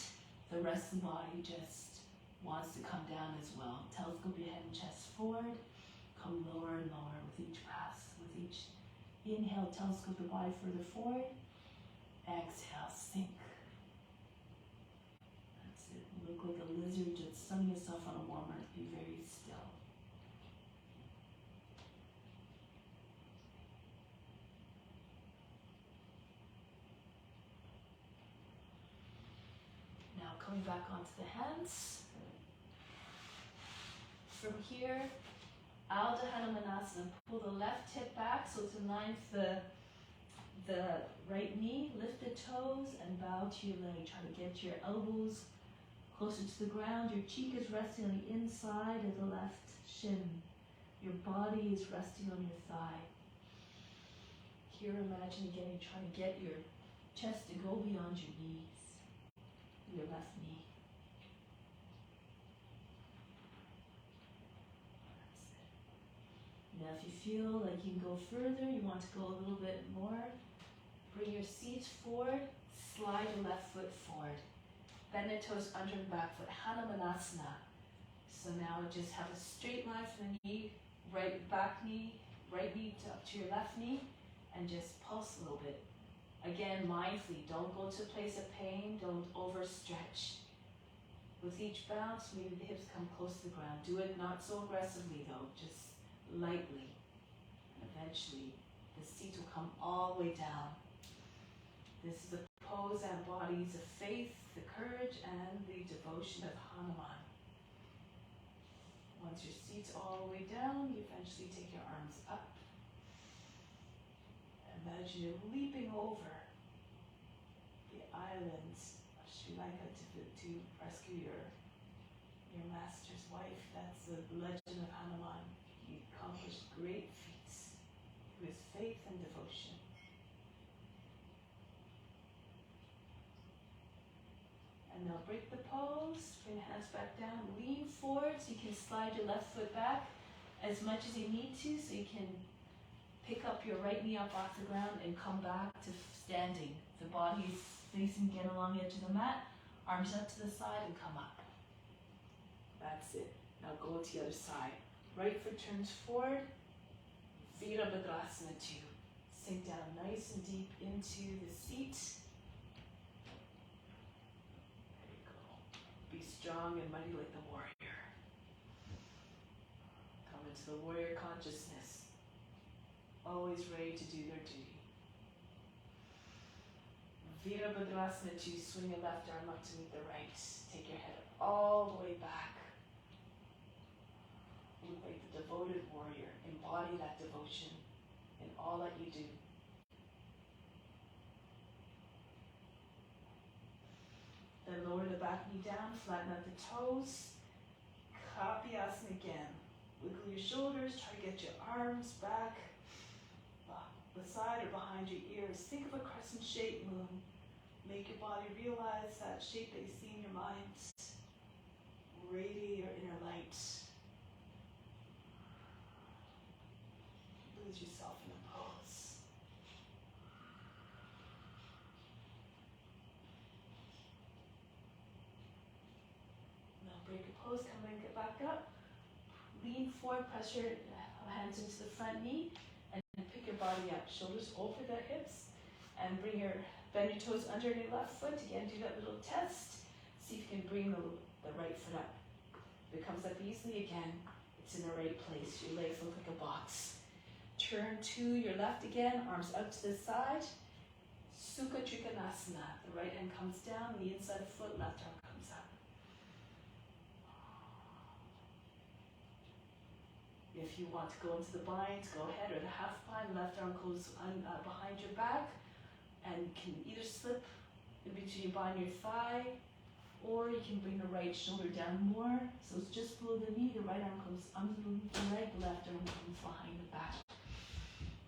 the rest of the body just wants to come down as well. Telescope your head and chest forward. Come lower and lower with each pass. With each inhale, telescope the body further forward. Exhale, sink. That's it. Look like a lizard just sunning yourself on a warm earth. Be very still. Now coming back onto the hands. From here, Ardha Hanumanasana. Pull the left hip back so it's in line with the right knee. Lift the toes and bow to your leg. Try to get your elbows closer to the ground. Your cheek is resting on the inside of the left shin. Your body is resting on your thigh. Here, imagine again, you're trying to get your chest to go beyond your knees, your left knee. Now if you feel like you can go further, you want to go a little bit more, bring your seat forward, slide your left foot forward. Bend the toes under the back foot, Hanumanasana. So now just have a straight line from the knee, right back knee, right knee up to your left knee, and just pulse a little bit. Again, mindfully, don't go to a place of pain, don't overstretch. With each bounce, maybe the hips come close to the ground. Do it not so aggressively though, just lightly. And eventually, the seat will come all the way down. This is a pose that embodies the faith, the courage, and the devotion of Hanuman. Once your seat's all the way down, you eventually take your arms up. Imagine you're leaping over the islands of Sri Lanka to rescue your master's wife. That's the legend of Hanuman. He accomplished great feats through his faith and devotion. And now break the pose, bring the hands back down, lean forward so you can slide your left foot back as much as you need to so you can pick up up your right knee up off the ground and come back to standing. The body is facing again along the edge of the mat. Arms up to the side and come up. That's it. Now go to the other side. Right foot turns forward. Virabhadrasana 2. Sink down nice and deep into the seat. There you go. Be strong and mighty like the warrior. Come into the warrior consciousness. Always ready to do their duty. Virabhadrasana 2. Swing your left arm up to meet the right. Take your head all the way back. Look like the devoted warrior. Embody that devotion in all that you do. Then lower the back knee down, flatten out the toes. Kapyasana again. Wiggle your shoulders, try to get your arms back beside or behind your ears. Think of a crescent shape moon. Make your body realize that shape that you see in your mind. Radiate your inner light. Lose yourself in a pose. Now break a pose, come and get back up. Lean forward, press your hands into the front knee and pick your body up. Shoulders over the hips and bend your toes under your left foot. Again, do that little test. See if you can bring the right foot up. If it comes up easily, again, it's in the right place. Your legs look like a box. Turn to your left again, arms out to the side. Sukha Trikonasana. The right hand comes down, the inside of the foot, left arm comes up. If you want to go into the bind, go ahead, or the half bind, left arm goes behind your back and can either slip in between your bind and your thigh, or you can bring the right shoulder down more. So it's just below the knee, the right arm comes underneath the leg, the left arm comes behind the back.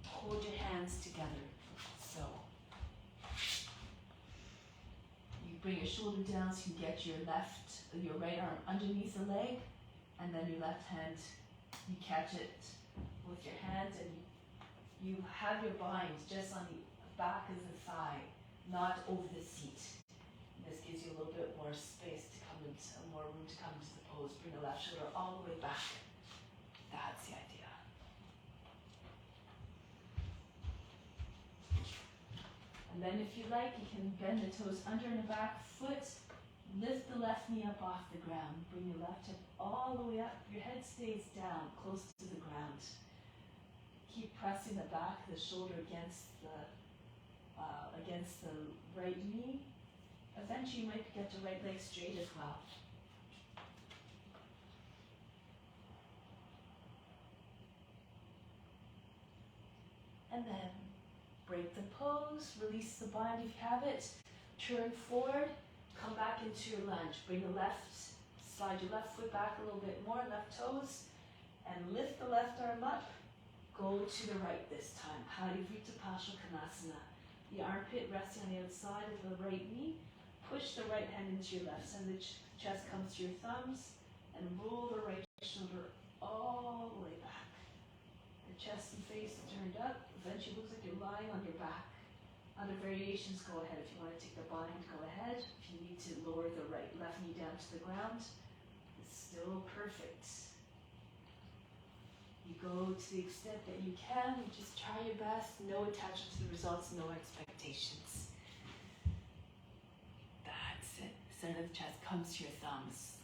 Hold your hands together. So you bring your shoulder down so you can get your right arm underneath the leg, and then your left hand, you catch it with your hands, and you have your bind just on the back of the thigh, not over the seat. This gives you a little bit more space to come into, more room to come into the pose. Bring the left shoulder all the way back. That's the idea. And then if you like, you can bend the toes under and the back foot. Lift the left knee up off the ground. Bring your left hip all the way up. Your head stays down, close to the ground. Keep pressing the back of the shoulder against the right knee. Eventually you might get the right leg straight as well. And then break the pose, release the bind if you have it, turn forward, come back into your lunge. Bring the slide your left foot back a little bit more, left toes, and lift the left arm up. Go to the right this time. Parivrtta Parsvakonasana. The armpit resting on the outside of the right knee. Push the right hand into your left. Send the chest comes to your thumbs, and roll the right shoulder all the way back. The chest and face turned up. Eventually looks like you're lying on your back. Other variations, go ahead. If you want to take the bind, go ahead. If you need to lower the left knee down to the ground, it's still perfect. You go to the extent that you can. You just try your best. No attachment to the results, no expectations. That's it. Center of the chest comes to your thumbs.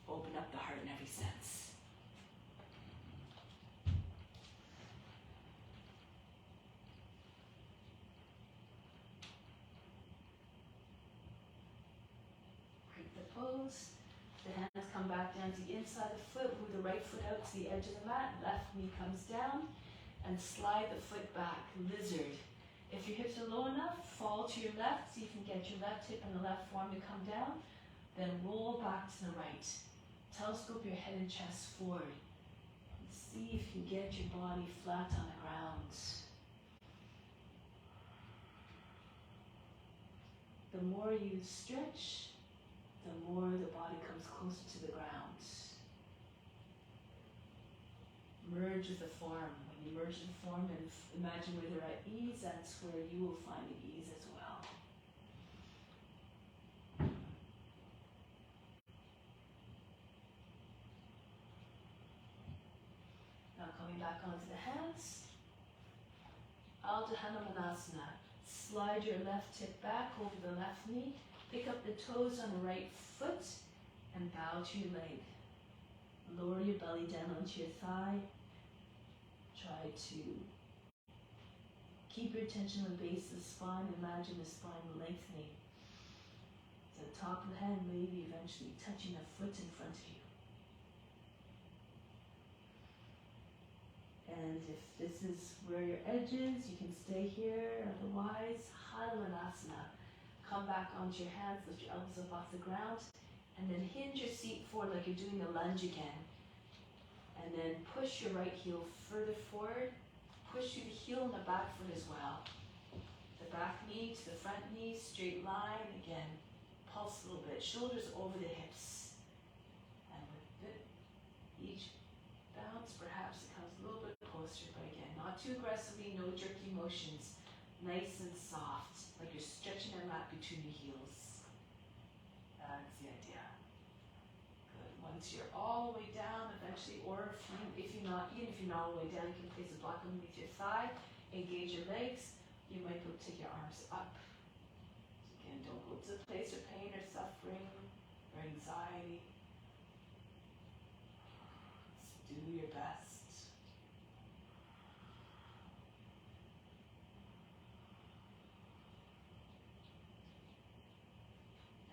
Open up the heart in every sense. Break the pose. The hands come back down to the inside of the foot. Move the right foot out to the edge of the mat. Left knee comes down. And slide the foot back. Lizard. If your hips are low enough, fall to your left. See if you can get your left hip and the left forearm to come down. Then roll back to the right. Telescope your head and chest forward. And see if you can get your body flat on the ground. The more you stretch, the more the body comes closer to the ground. Merge with the form. When emergent form, and imagine where they're at ease, that's where you will find ease as well. Now coming back onto the hands, Ardha Hanumanasana. Slide your left hip back over the left knee, pick up the toes on the right foot, and bow to your leg. Lower your belly down onto your thigh. Try to keep your attention on the base of the spine. Imagine the spine lengthening. So the top of the head, maybe eventually touching a foot in front of you. And if this is where your edge is, you can stay here. Otherwise, Hanumanasana. Come back onto your hands, lift your elbows up off the ground, and then hinge your seat forward like you're doing a lunge again. And then push your right heel further forward. Push through the heel and the back foot as well. The back knee to the front knee, straight line. Again, pulse a little bit. Shoulders over the hips. And with each bounce, perhaps it comes a little bit closer. But again, not too aggressively, no jerky motions. Nice and soft, like you're stretching a mat between your heels. That's the idea. Good. Once you're all the way down, eventually, or if you're not all the way down, you can place a block underneath your thigh, engage your legs. You might go take your arms up. So again, don't go to a place of pain or suffering or anxiety. Just do your best.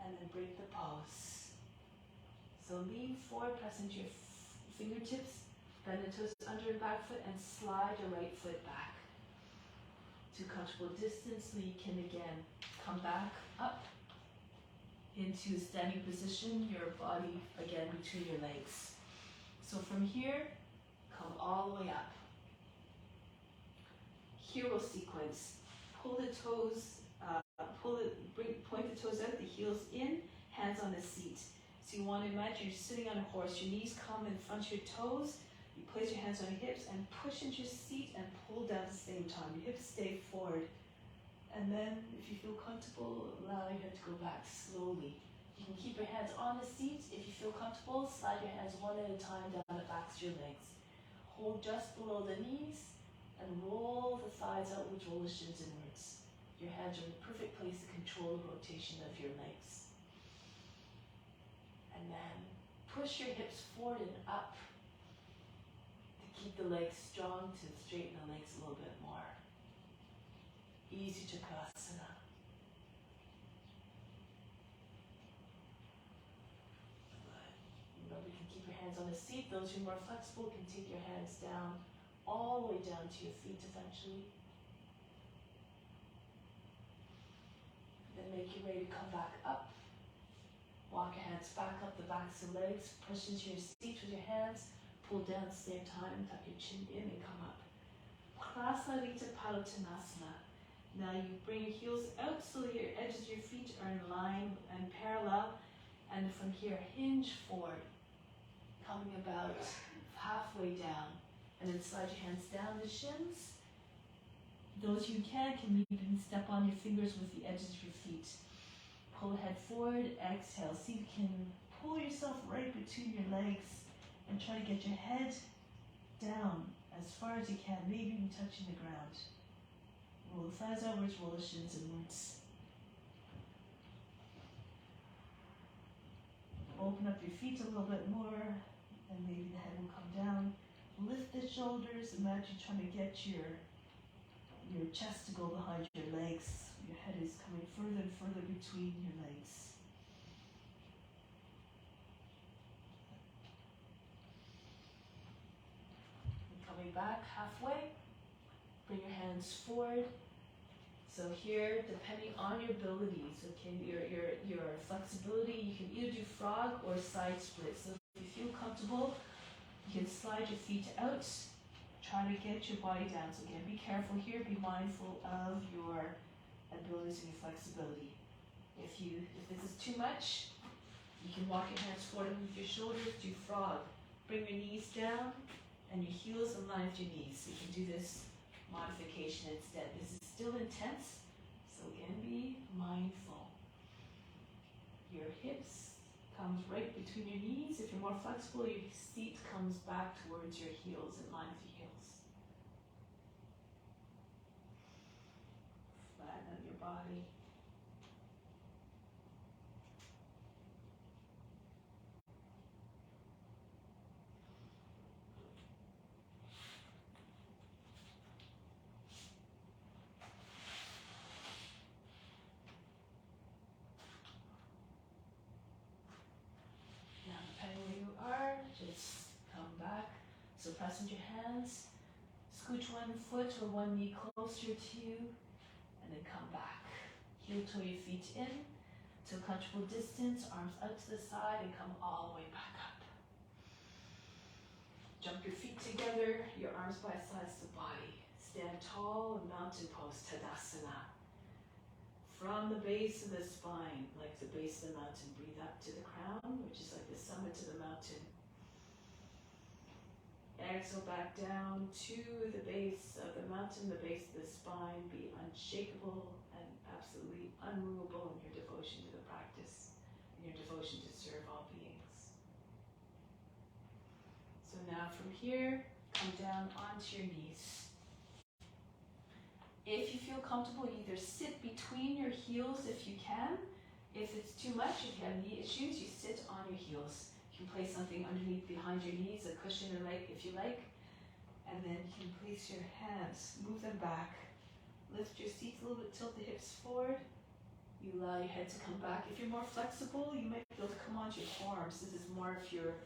And then break the pose. So lean forward, press into your fingertips, bend the toes under and back foot, and slide your right foot back to comfortable distance. So you can again come back up into a standing position, your body again between your legs. So from here, come all the way up. Hero sequence. Pull the toes. Point the toes out, the heels in, hands on the seat. So you want to imagine you're sitting on a horse, your knees come in front of your toes, you place your hands on your hips and push into your seat and pull down at the same time. Your hips stay forward. And then, if you feel comfortable, allow your head to go back slowly. You can keep your hands on the seat. If you feel comfortable, slide your hands one at a time down the backs of your legs. Hold just below the knees and roll the thighs outwards, roll the shins inwards. Your hands are in the perfect place to control the rotation of your legs. And then push your hips forward and up to keep the legs strong, to straighten the legs a little bit more. Easy Chakrasana. Good. Remember, you can keep your hands on the seat. Those who are more flexible can take your hands down, all the way down to your feet eventually. Then make your way to come back up. Walk your hands back up the backs of the legs. Push into your seat with your hands. Pull down at the same time. Tuck your chin in and come up. Prasalita Paluttanasana. Now you bring your heels out so that your edges of your feet are in line and parallel. And from here, hinge forward. Coming about halfway down. And then slide your hands down the shins. Those who can even step on your fingers with the edges of your feet. Pull the head forward, exhale. See if you can pull yourself right between your legs and try to get your head down as far as you can, maybe even touching the ground. Roll the thighs outwards, roll the shins inwards. Open up your feet a little bit more, and maybe the head will come down. Lift the shoulders. Imagine trying to get your chest to go behind your legs. Your head is coming further and further between your legs. And coming back halfway, bring your hands forward. So here, depending on your abilities, okay, your flexibility, you can either do frog or side split. So if you feel comfortable, you can slide your feet out. Try to get your body down. So again, be careful here. Be mindful of your abilities and your flexibility. If this is too much, you can walk your hands forward with your shoulders. Do frog. Bring your knees down and your heels in line with your knees. You can do this modification instead. This is still intense, so again, be mindful. Your hips comes right between your knees. If you're more flexible, your seat comes back towards your heels, in line with your heels. Flatten out your body. Now, depending where you are, just come back. So press into your hands, scooch one foot or one knee closer to you, and then come back. Heel toe your feet in to a comfortable distance, arms out to the side, and come all the way back up. Jump your feet together, your arms by sides of the body. Stand tall in mountain pose, Tadasana. From the base of the spine, like the base of the mountain, breathe up to the crown, which is like the summit of the mountain. Exhale back down to the base of the mountain, the base of the spine. Be unshakable and absolutely unmovable in your devotion to the practice, in your devotion to serve all beings. So now from here, come down onto your knees. If you feel comfortable, you either sit between your heels if you can. If it's too much, if you have knee issues, you sit on your heels. You can place something underneath behind your knees, a cushion or leg if you like. And then you can place your hands, move them back. Lift your seats a little bit, tilt the hips forward. You allow your head to come back. If you're more flexible, you might be able to come onto your forearms. This is more if you're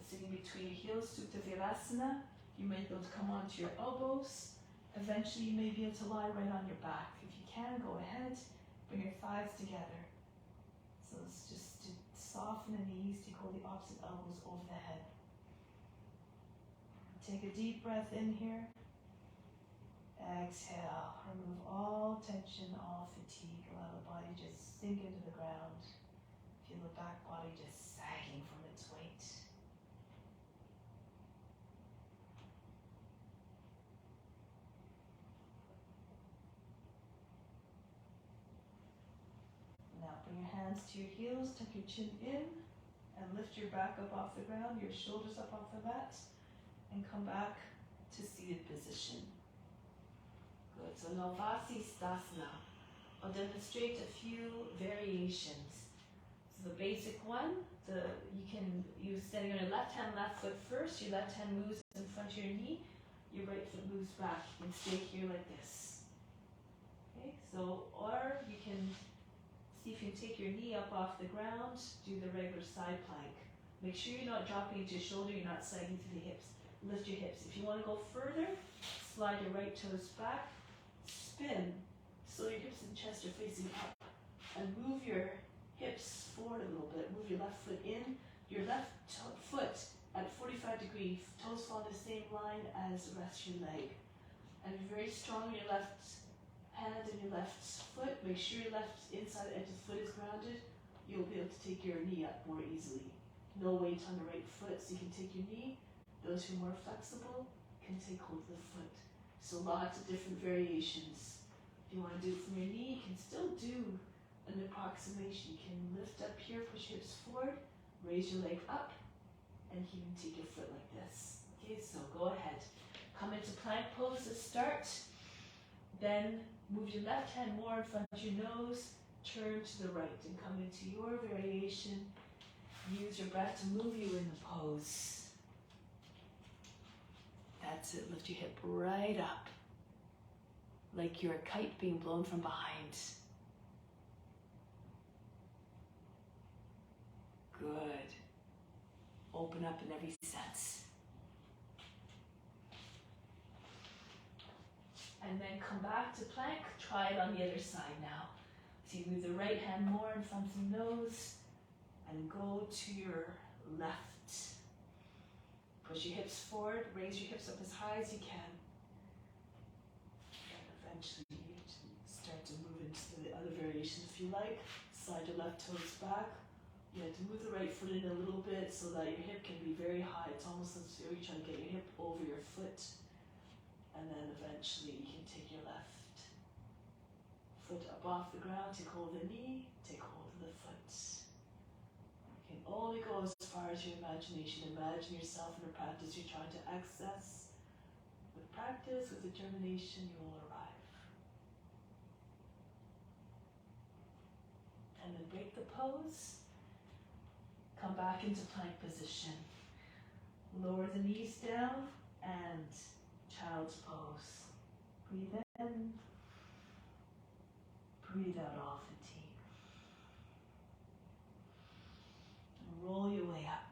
sitting between your heels, Supta Virasana. You might be able to come onto your elbows. Eventually, you may be able to lie right on your back. If you can, go ahead. Bring your thighs together. So it's just to soften the knees, to go the opposite elbows over the head. Take a deep breath in here. Exhale. Remove all tension, all fatigue. Allow the body just sink into the ground. Feel the back body just sagging from its weight. Now bring your hands to your heels, tuck your chin in, and lift your back up off the ground, your shoulders up off the mat, and come back to seated position. Good. So now Vasisthasana. I'll demonstrate a few variations. So the basic one, you standing on your left hand, left foot first. Your left hand moves in front of your knee. Your right foot moves back. You can stay here like this. Okay. So, or you can see if you can take your knee up off the ground. Do the regular side plank. Make sure you're not dropping into your shoulder. You're not sagging through the hips. Lift your hips. If you want to go further, slide your right toes back. Spin. So your hips and chest are facing up. And move your hips forward a little bit. Move your left foot in. Your left foot at 45 degrees. Toes fall in the same line as the rest of your leg. And be very strong in your left hand and your left foot. Make sure your left inside edge of the foot is grounded. You'll be able to take your knee up more easily. No weight on the right foot, so you can take your knee. Those who are more flexible can take hold of the foot. So lots of different variations. If you want to do it from your knee, you can still do an approximation. You can lift up here, push your hips forward, raise your leg up, and you can take your foot like this. Okay, so go ahead. Come into plank pose to start. Then move your left hand more in front of your nose, turn to the right, and come into your variation. Use your breath to move you in the pose. That's it. Lift your hip right up, like you're a kite being blown from behind. Good. Open up in every sense. And then come back to plank. Try it on the other side now. So you move the right hand more in front of the nose and go to your left. Push your hips forward, raise your hips up as high as you can. And eventually you start to move into the other variations if you like. Slide your left toes back, You have to move the right foot in a little bit so that your hip can be very high. It's almost as though you're trying to get your hip over your foot. And then eventually you can take your left foot up off the ground, take hold of the knee, take hold of the foot. You can only go as far as your imagination. Imagine yourself in a practice you're trying to access. With practice, with determination, you will arrive. And then break the pose. Come back into plank position. Lower the knees down and child's pose. Breathe in. Breathe out off the T. And roll your way up.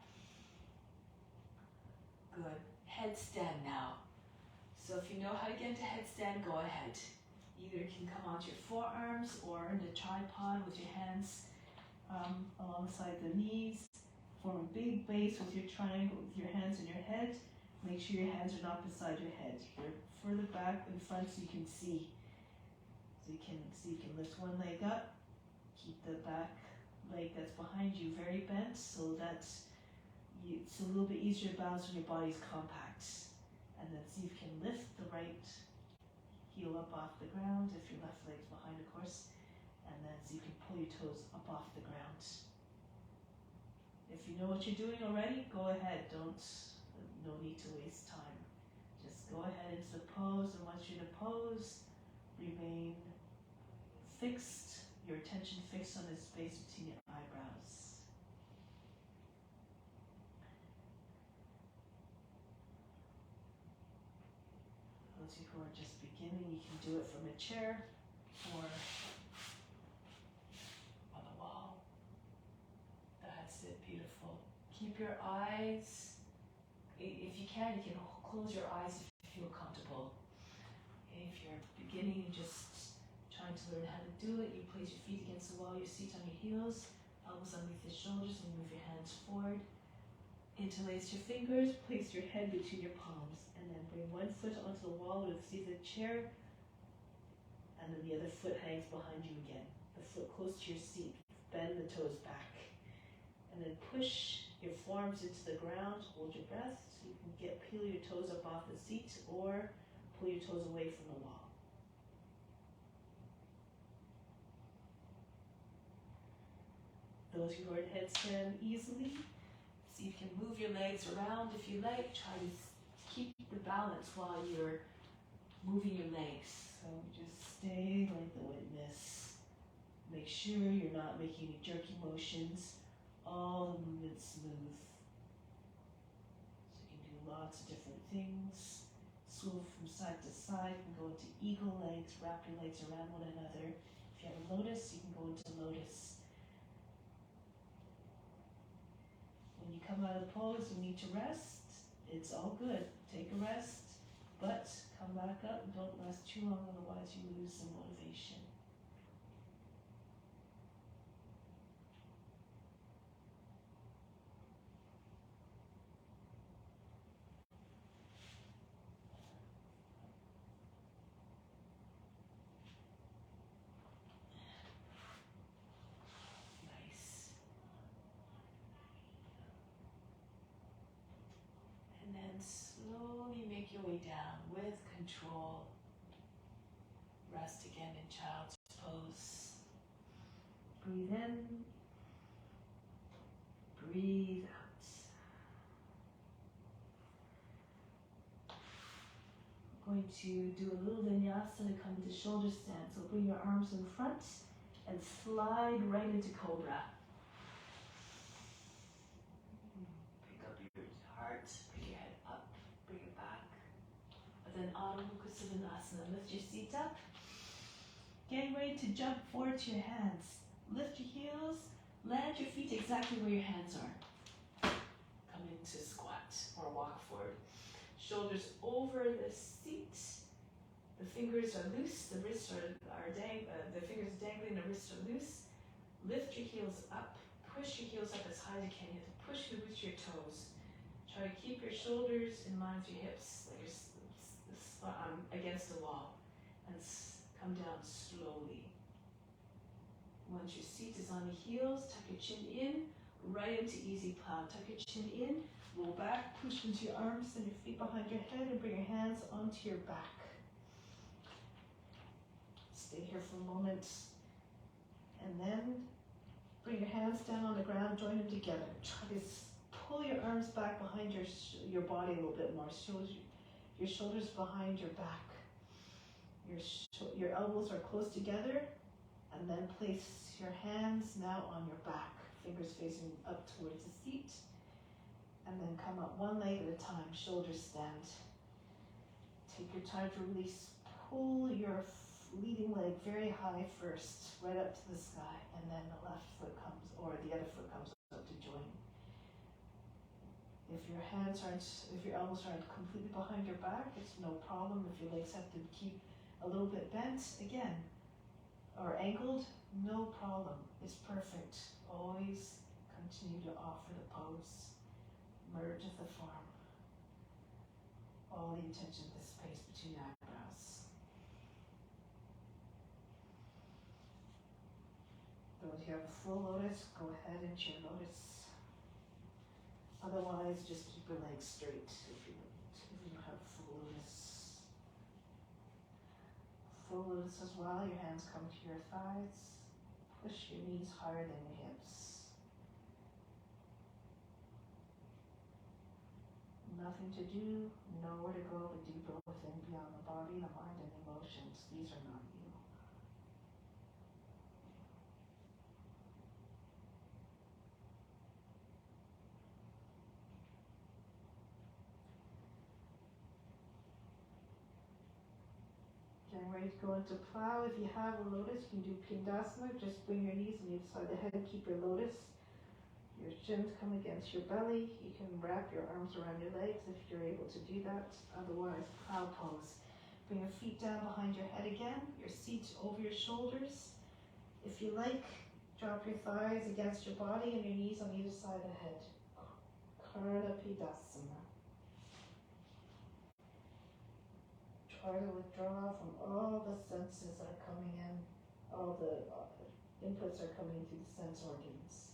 Good. Headstand now. So if you know how to get into headstand, go ahead. Either you can come onto your forearms or in a tripod with your hands alongside the knees. Form a big base with your triangle, with your hands on your head. Make sure your hands are not beside your head. They're further back in front so you can see. So you can lift one leg up. Keep the back leg that's behind you very bent so that it's a little bit easier to balance when your body's compact. And then see if you can lift the right heel up off the ground, if your left leg's behind, of course. And then see if you can pull your toes up off the ground. If you know what you're doing already, go ahead. No need to waste time. Just go ahead into the pose, and once you're in a pose, remain fixed, your attention fixed on the space between your eyebrows. Those of you who are just beginning, you can do it from a chair or on the wall. That's it, beautiful. Keep your eyes, if you can close your eyes if you feel comfortable. If you're beginning and just trying to learn how to do it, you place your feet against the wall, your feet on your heels, elbows underneath your shoulders, and move your hands forward. Interlace your fingers, place your head between your palms, and then bring one foot onto the wall or the seat of the chair, and then the other foot hangs behind you again. The foot close to your seat, bend the toes back. And then push your forearms into the ground, hold your breath, so you can peel your toes up off the seat or pull your toes away from the wall. Those who are in headstand easily, see if you can move your legs around if you like. Try to keep the balance while you're moving your legs. So just stay like the witness. Make sure you're not making any jerky motions. All the movements smooth. So you can do lots of different things. Swivel from side to side. You can go into eagle legs, wrap your legs around one another. If you have a lotus, you can go into lotus. When you come out of the pose, you need to rest. It's all good. Take a rest, but come back up and don't rest too long, otherwise you lose some motivation. And then slowly make your way down with control. Rest again in child's pose. Breathe in. Breathe out. I'm going to do a little vinyasa to come into shoulder stand. So bring your arms in front and slide right into cobra. Pick up your heart, bring your head up, bring it back. And then Adho Mukha Svanasana. Lift your seat up. Getting ready to jump forward to your hands. Lift your heels, land your feet exactly where your hands are. Come into squat or walk forward. Shoulders over the seat. The fingers are loose, the wrists are the fingers dangling, the wrists are loose. Lift your heels up, push your heels up as high as you can. You have to push the roots of your toes. Try to keep your shoulders in line with your hips, like you're against the wall. And come down slowly. Once your seat is on the heels, tuck your chin in, right into easy plow. Tuck your chin in, roll back, push into your arms and your feet behind your head, and bring your hands onto your back. Stay here for a moment, and then bring your hands down on the ground, join them together. Try to pull your arms back behind your body a little bit more. Your shoulders behind your back. Your elbows are close together, and then place your hands now on your back, fingers facing up towards the seat, and then come up one leg at a time, shoulders stand. Take your time to release. Pull your leading leg very high first, right up to the sky, and then the left foot comes, or the other foot comes up to join. If your elbows aren't completely behind your back, it's no problem. If your legs have to keep a little bit bent, again, or angled, no problem. It's perfect. Always continue to offer the pose. Merge with the form. All the intention of the space between the eyebrows. Though if you have a full lotus, go ahead and chair lotus. Otherwise, just keep your legs straight if you don't have a full lotus. Full lotus as well, your hands come to your thighs. Push your knees higher than your hips. Nothing to do, nowhere to go but deeper within, beyond the body, the mind, and emotions. These are not you. Getting ready to go into plow. If you have a lotus, you can do Pindasana. Just bring your knees on either side of the head and keep your lotus. Your shins come against your belly. You can wrap your arms around your legs if you're able to do that. Otherwise, plow pose. Bring your feet down behind your head again. Your seat over your shoulders. If you like, drop your thighs against your body and your knees on either side of the head. Karna Pindasana. Try to withdraw from all the senses that are coming in. All the inputs are coming through the sense organs.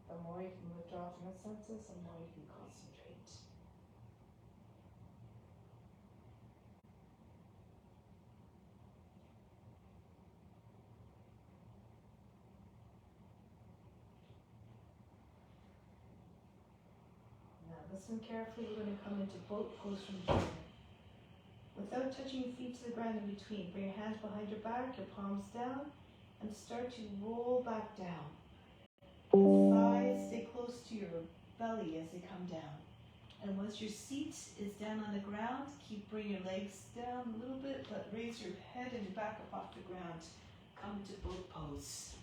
The more you can withdraw from the senses, the more you can concentrate. Now listen carefully, we're going to come into boat pose from here. Without touching your feet to the ground in between, bring your hands behind your back, your palms down, and start to roll back down. The thighs stay close to your belly as they come down. And once your seat is down on the ground, keep bringing your legs down a little bit, but raise your head and your back up off the ground. Come into boat pose.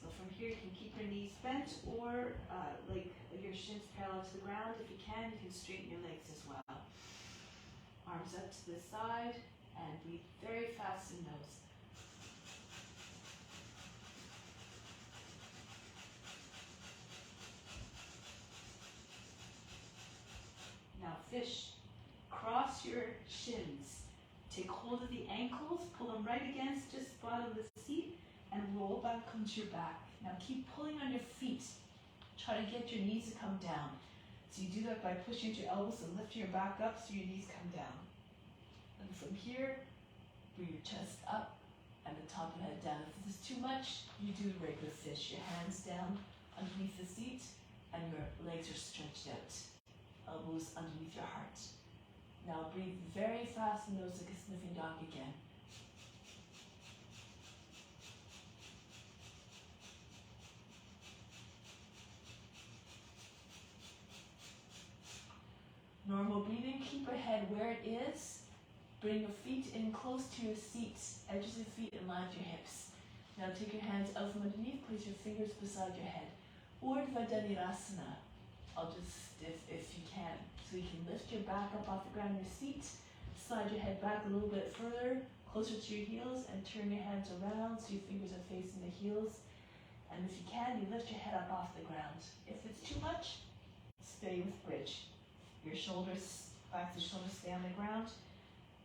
So from here, you can keep your knees bent or like your shins parallel to the ground. If you can straighten your legs as well. Arms up to the side and breathe very fast in nose. Now fish, cross your shins. Take hold of the ankles, pull them right against just the bottom of the seat, and roll back, come to your back. Now keep pulling on your feet. Try to get your knees to come down. So you do that by pushing your elbows and lifting your back up so your knees come down. And from here, bring your chest up and the top of the head down. If this is too much, you do the regular fish. Your hands down underneath the seat and your legs are stretched out. Elbows underneath your heart. Now breathe very fast in nose like a sniffing dog again. Normal breathing, keep your head where it is. Bring your feet in close to your seat, edges of your feet in line with your hips. Now take your hands out from underneath, place your fingers beside your head. Urdhva Dhanurasana. I'll just, if you can. So you can lift your back up off the ground in your seat, slide your head back a little bit further, closer to your heels, and turn your hands around so your fingers are facing the heels. And if you can, you lift your head up off the ground. If it's too much, stay with bridge. Your shoulders, back to shoulders stay on the ground.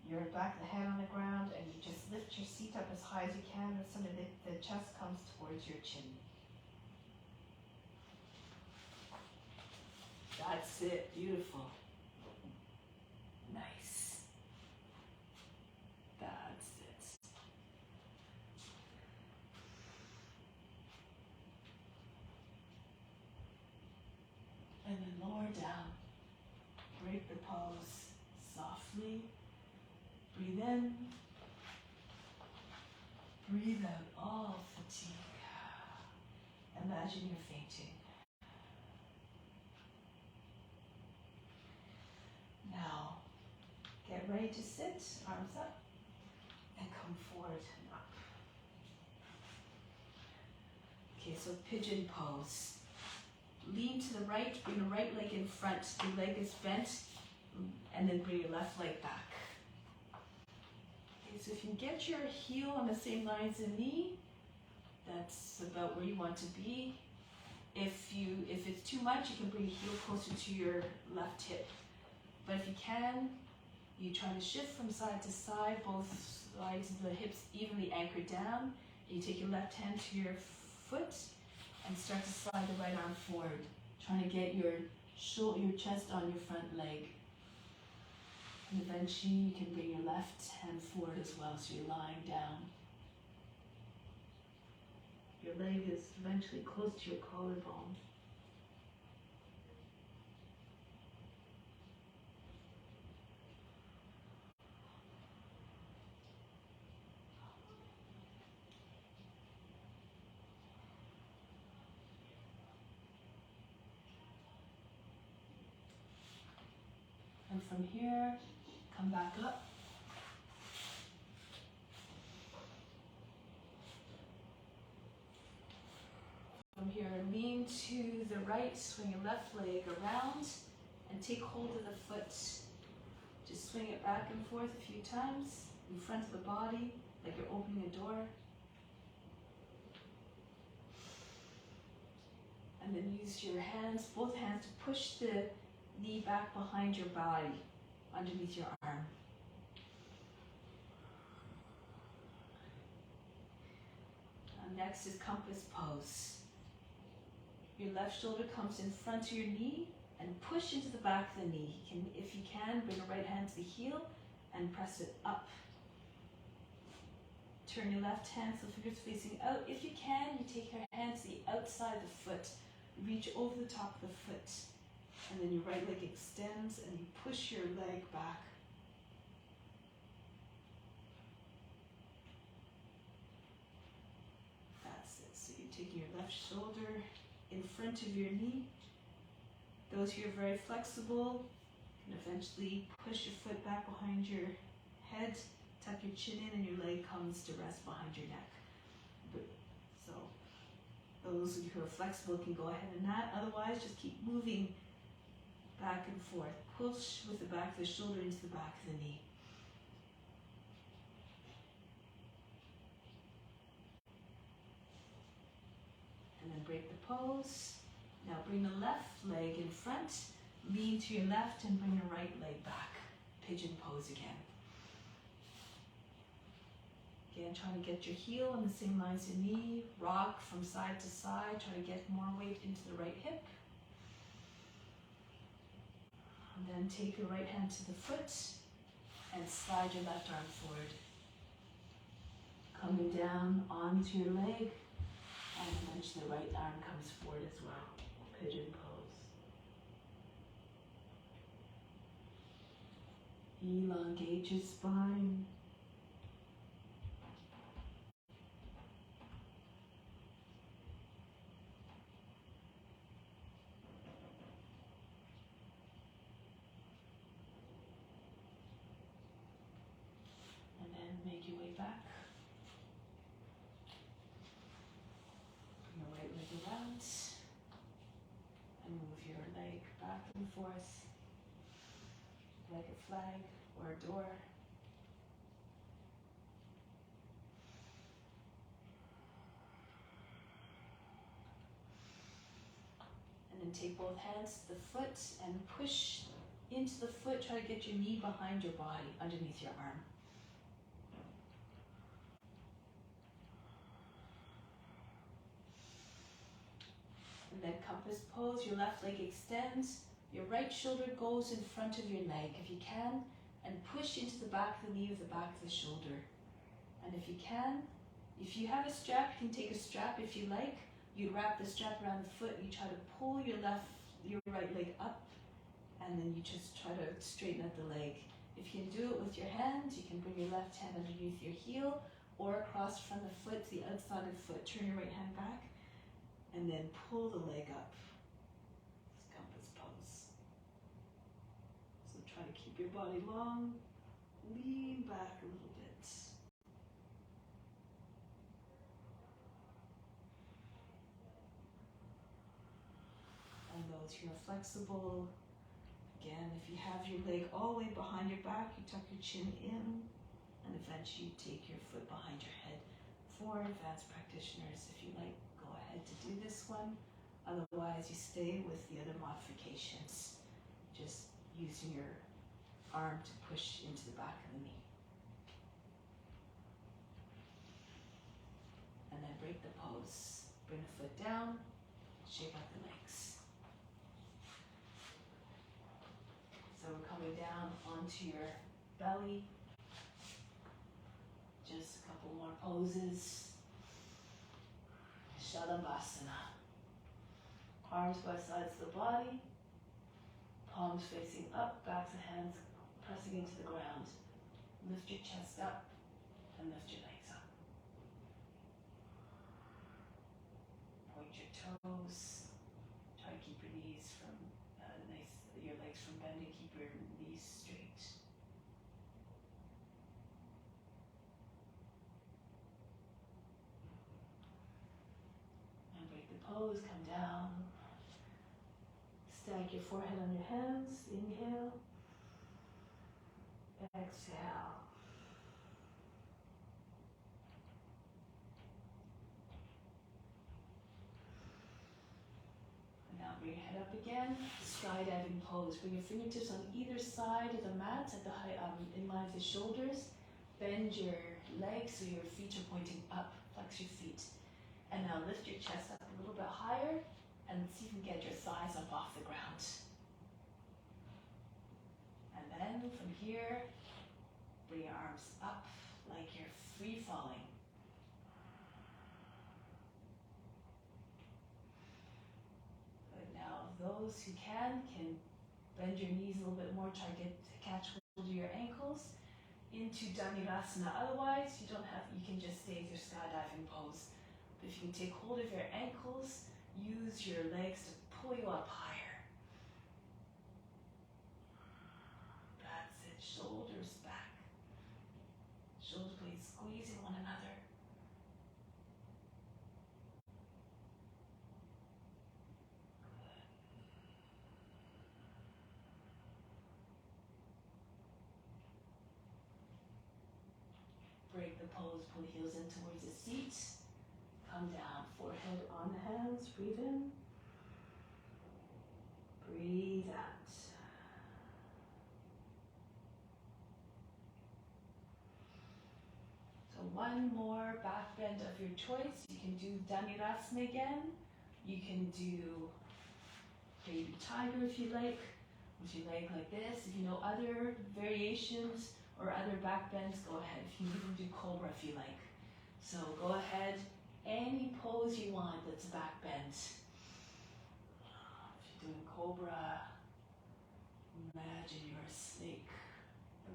You're back, the head on the ground, and you just lift your seat up as high as you can, and so that the chest comes towards your chin. That's it. Beautiful. Nice. That's it. And then lower down. Break the pose softly. Breathe in. Breathe out all fatigue. Imagine you're fainting. Now, get ready to sit, arms up, and come forward and up. Okay, so pigeon pose. Lean to the right, bring the right leg in front, the leg is bent, and then bring your left leg back. Okay, so if you can get your heel on the same line as the knee, that's about where you want to be. If it's too much, you can bring the heel closer to your left hip. But if you can, you try to shift from side to side, both sides of the hips evenly anchored down. You take your left hand to your foot and start to slide the right arm forward, trying to get your chest on your front leg. And eventually you can bring your left hand forward as well, so you're lying down. Your leg is eventually close to your collarbone. And from here, come back up. From here, lean to the right, swing your left leg around, and take hold of the foot. Just swing it back and forth a few times in front of the body, like you're opening a door. And then use your hands, both hands, to push the knee back behind your body, underneath your arm. And next is compass pose. Your left shoulder comes in front of your knee and push into the back of the knee. If you can, bring the right hand to the heel and press it up. Turn your left hand so fingers facing out. If you can, you take your hand to the outside of the foot. Reach over the top of the foot. And then your right leg extends and you push your leg back. That's it. So you're taking your left shoulder in front of your knee. Those who are very flexible can eventually push your foot back behind your head, tuck your chin in, and your leg comes to rest behind your neck. So those of you who are flexible can go ahead and that. Otherwise, just keep moving back and forth. Push with the back of the shoulder into the back of the knee. And then break the pose. Now bring the left leg in front, lean to your left and bring your right leg back. Pigeon pose again. Again, trying to get your heel on the same line as your knee. Rock from side to side, try to get more weight into the right hip. And then take your right hand to the foot and slide your left arm forward. Coming down onto your leg, and eventually the right arm comes forward as well. Pigeon pose. Elongate your spine. And then make your way back. Bring your right leg around. And move your leg back and forth like a flag or a door. And then take both hands to the foot and push into the foot. Try to get your knee behind your body, underneath your arm. And then compass pose, your left leg extends, your right shoulder goes in front of your leg if you can, and push into the back of the knee with the back of the shoulder. And if you can, if you have a strap, you can take a strap if you like. You wrap the strap around the foot and you try to pull your right leg up, and then you just try to straighten out the leg. If you can do it with your hands, you can bring your left hand underneath your heel or across from the foot to the outside of the foot. Turn your right hand back and then pull the leg up. It's compass pose. So try to keep your body long, lean back a little bit. And those who are flexible, again, if you have your leg all the way behind your back, you tuck your chin in, and eventually you take your foot behind your head. For advanced practitioners, if you like, go ahead to do this one. Otherwise, you stay with the other modifications, just using your arm to push into the back of the knee. And then break the pose. Bring the foot down, shake out the legs. So we're coming down onto your belly. Just a couple more poses. Shalabhasana. Arms by sides of the body. Palms facing up, backs of hands pressing into the ground. Lift your chest up and lift your legs up. Point your toes. Try to keep your knees from your legs from bending. Keep your knees straight. And break the pose. Come down. Stack your forehead on your hands. Inhale. Exhale. And now bring your head up again. Skydiving pose. Bring your fingertips on either side of the mat at the in line with the shoulders. Bend your legs so your feet are pointing up. Flex your feet. And now lift your chest up a little bit higher and see if you can get your thighs up off the ground. And then from here, bring your arms up like you're free falling. Good. Now, those who can bend your knees a little bit more. Try to catch hold of your ankles into Dhanurasana. Otherwise, you can just stay with your skydiving pose. But if you can take hold of your ankles, use your legs to pull you up higher. That's it. Shoulders back. Shoulder blades squeezing one another. Good. Break the pose, pull the heels in towards the seat. Come down, forehead on the hands, breathe in. Breathe out. So one more back bend of your choice. You can do Dhanurasana again. You can do baby tiger if you like, with your leg like this. If you know other variations or other back bends, go ahead. If you even do cobra if you like. So go ahead, any pose you want that's a back bend. If you're doing cobra, imagine you're a snake.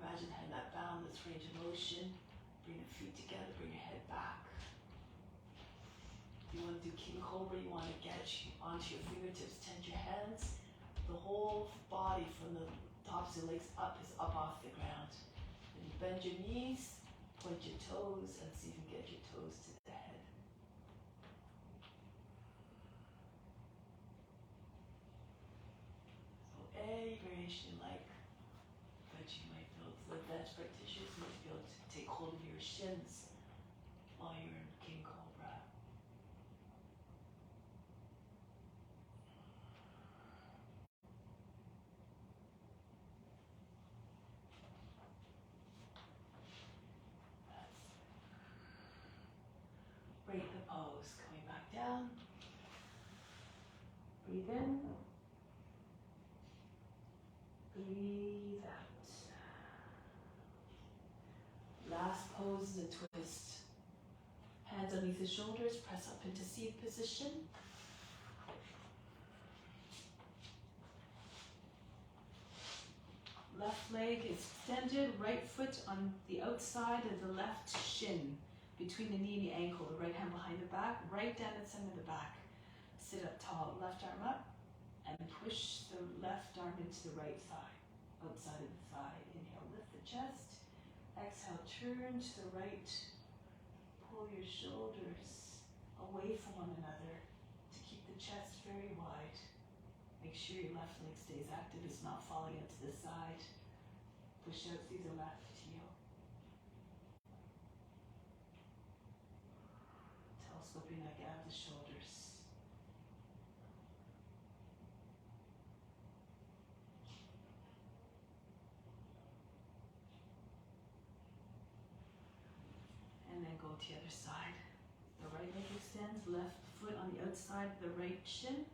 Imagine having that boundless range of motion. Bring your feet together, bring your head back. If you want to do king cobra, you want to get onto your fingertips, tend your hands. The whole body from the tops of your legs up is up off the ground. Then you bend your knees, point your toes, and see if you can get your toes to the head. So any variation you like, but you might be able to, advanced practitioners might be able to take hold of your shins while you're in king cobra. down. Breathe in. Breathe out. Last pose is a twist. Hands underneath the shoulders, press up into seat position. Left leg is extended, right foot on the outside of the left shin, between the knee and the ankle, the right hand behind the back, right down the center of the back. Sit up tall, left arm up, and push the left arm into the right thigh, outside of the thigh. Inhale, lift the chest. Exhale, turn to the right. Pull your shoulders away from one another to keep the chest very wide. Make sure your left leg stays active, it's not falling out to the side. Push out through the left heel. Telescoping neck out of the shoulders. And then go to the other side. The right leg extends, left foot on the outside of the right shin.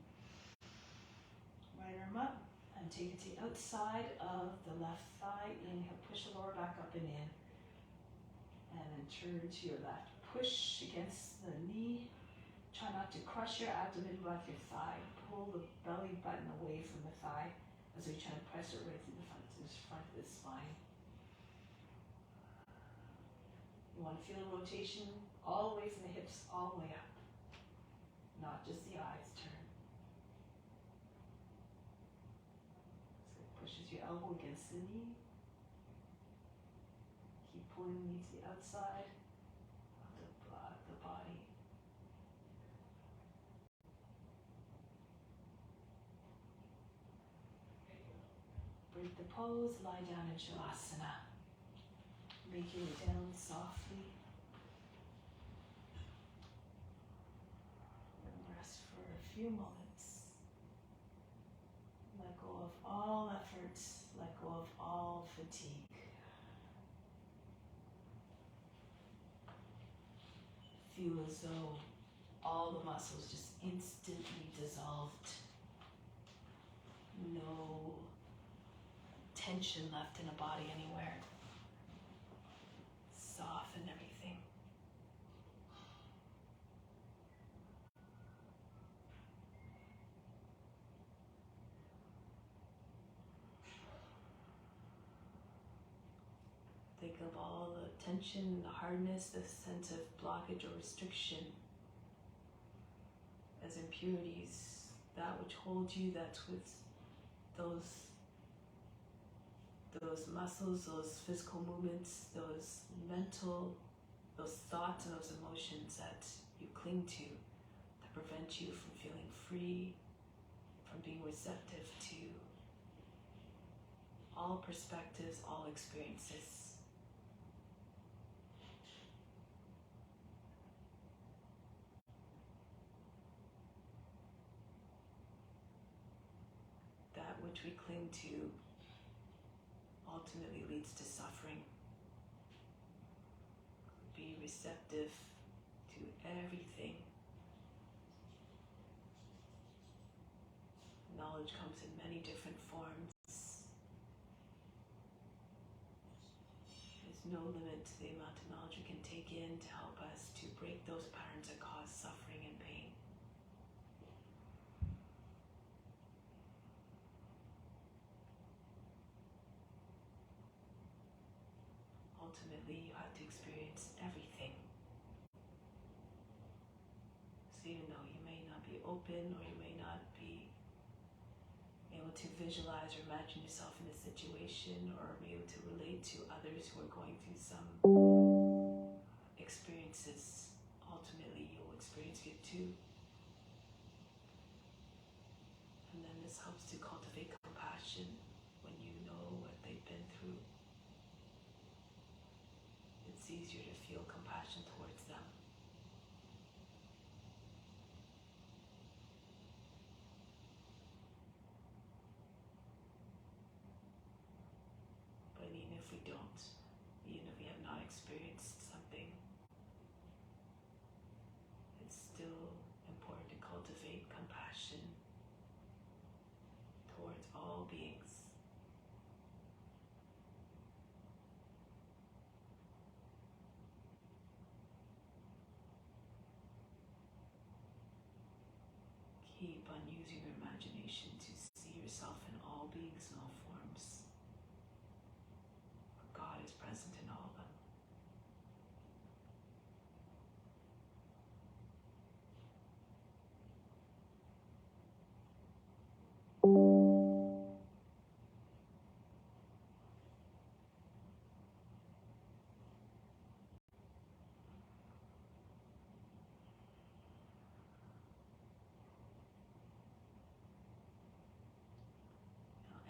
Right arm up, and take it to the outside of the left thigh. Inhale, push the lower back up and in. And then turn to your left. Push against the knee. Try not to crush your abdomen above your thigh. Pull the belly button away from the thigh as we try to press it right through the front of the spine. You want to feel a rotation all the way from the hips, all the way up. Not just the eyes turn. So it pushes your elbow against the knee. Keep pulling the knee to the outside of the body. Break the pose, lie down in Shavasana. Make your way down softly. And rest for a few moments. Let go of all effort. Let go of all fatigue. Feel as though all the muscles just instantly dissolved. No tension left in the body anywhere. Soften everything. Think of all the tension, the hardness, the sense of blockage or restriction as impurities, that which holds you, that's with those muscles, those physical movements, those mental, those thoughts and those emotions that you cling to that prevent you from feeling free, from being receptive to all perspectives, all experiences. That which we cling to ultimately leads to suffering. Be receptive to everything. Knowledge comes in many different forms. There's no limit to the amount of knowledge we can take in to help us to break those patterns that cause suffering and pain. Ultimately, you have to experience everything. So even though you may not be open or you may not be able to visualize or imagine yourself in a situation or be able to relate to others who are going through some experiences, ultimately you'll experience it too. And then this helps to cultivate compassion when you know what they've been through. It's easier to feel compassion towards them. But even if we don't, even if we have not experienced something, it's still important beings. Keep on using your imagination to see yourself in all beings and all forms. For God is present in all of them.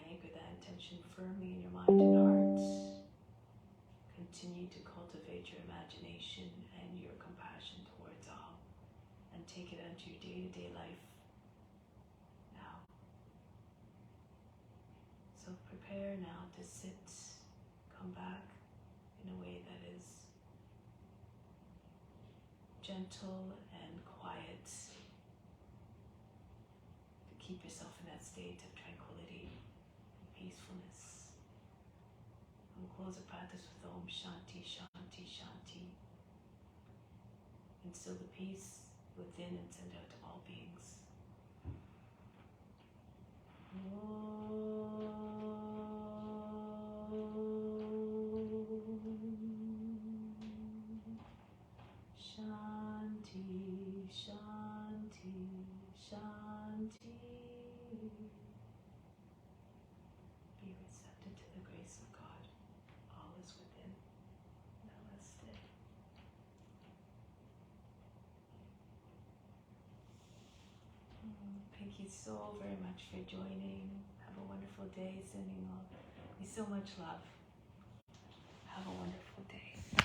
Anchor that intention firmly in your mind and heart. Continue to cultivate your imagination and your compassion towards all, and take it into your day-to-day life now. So prepare now to sit, come back in a way that is gentle and quiet, to keep yourself in that state of tranquility, peacefulness. And we'll close the practice with Om Shanti, Shanti, Shanti. Instill the peace within and send out to all beings. Shanti, Shanti, Shanti. Be receptive to the grace of God. All is within. Namaste. Thank you so very much for joining. Have a wonderful day. Sending all you so much love. Have a wonderful day.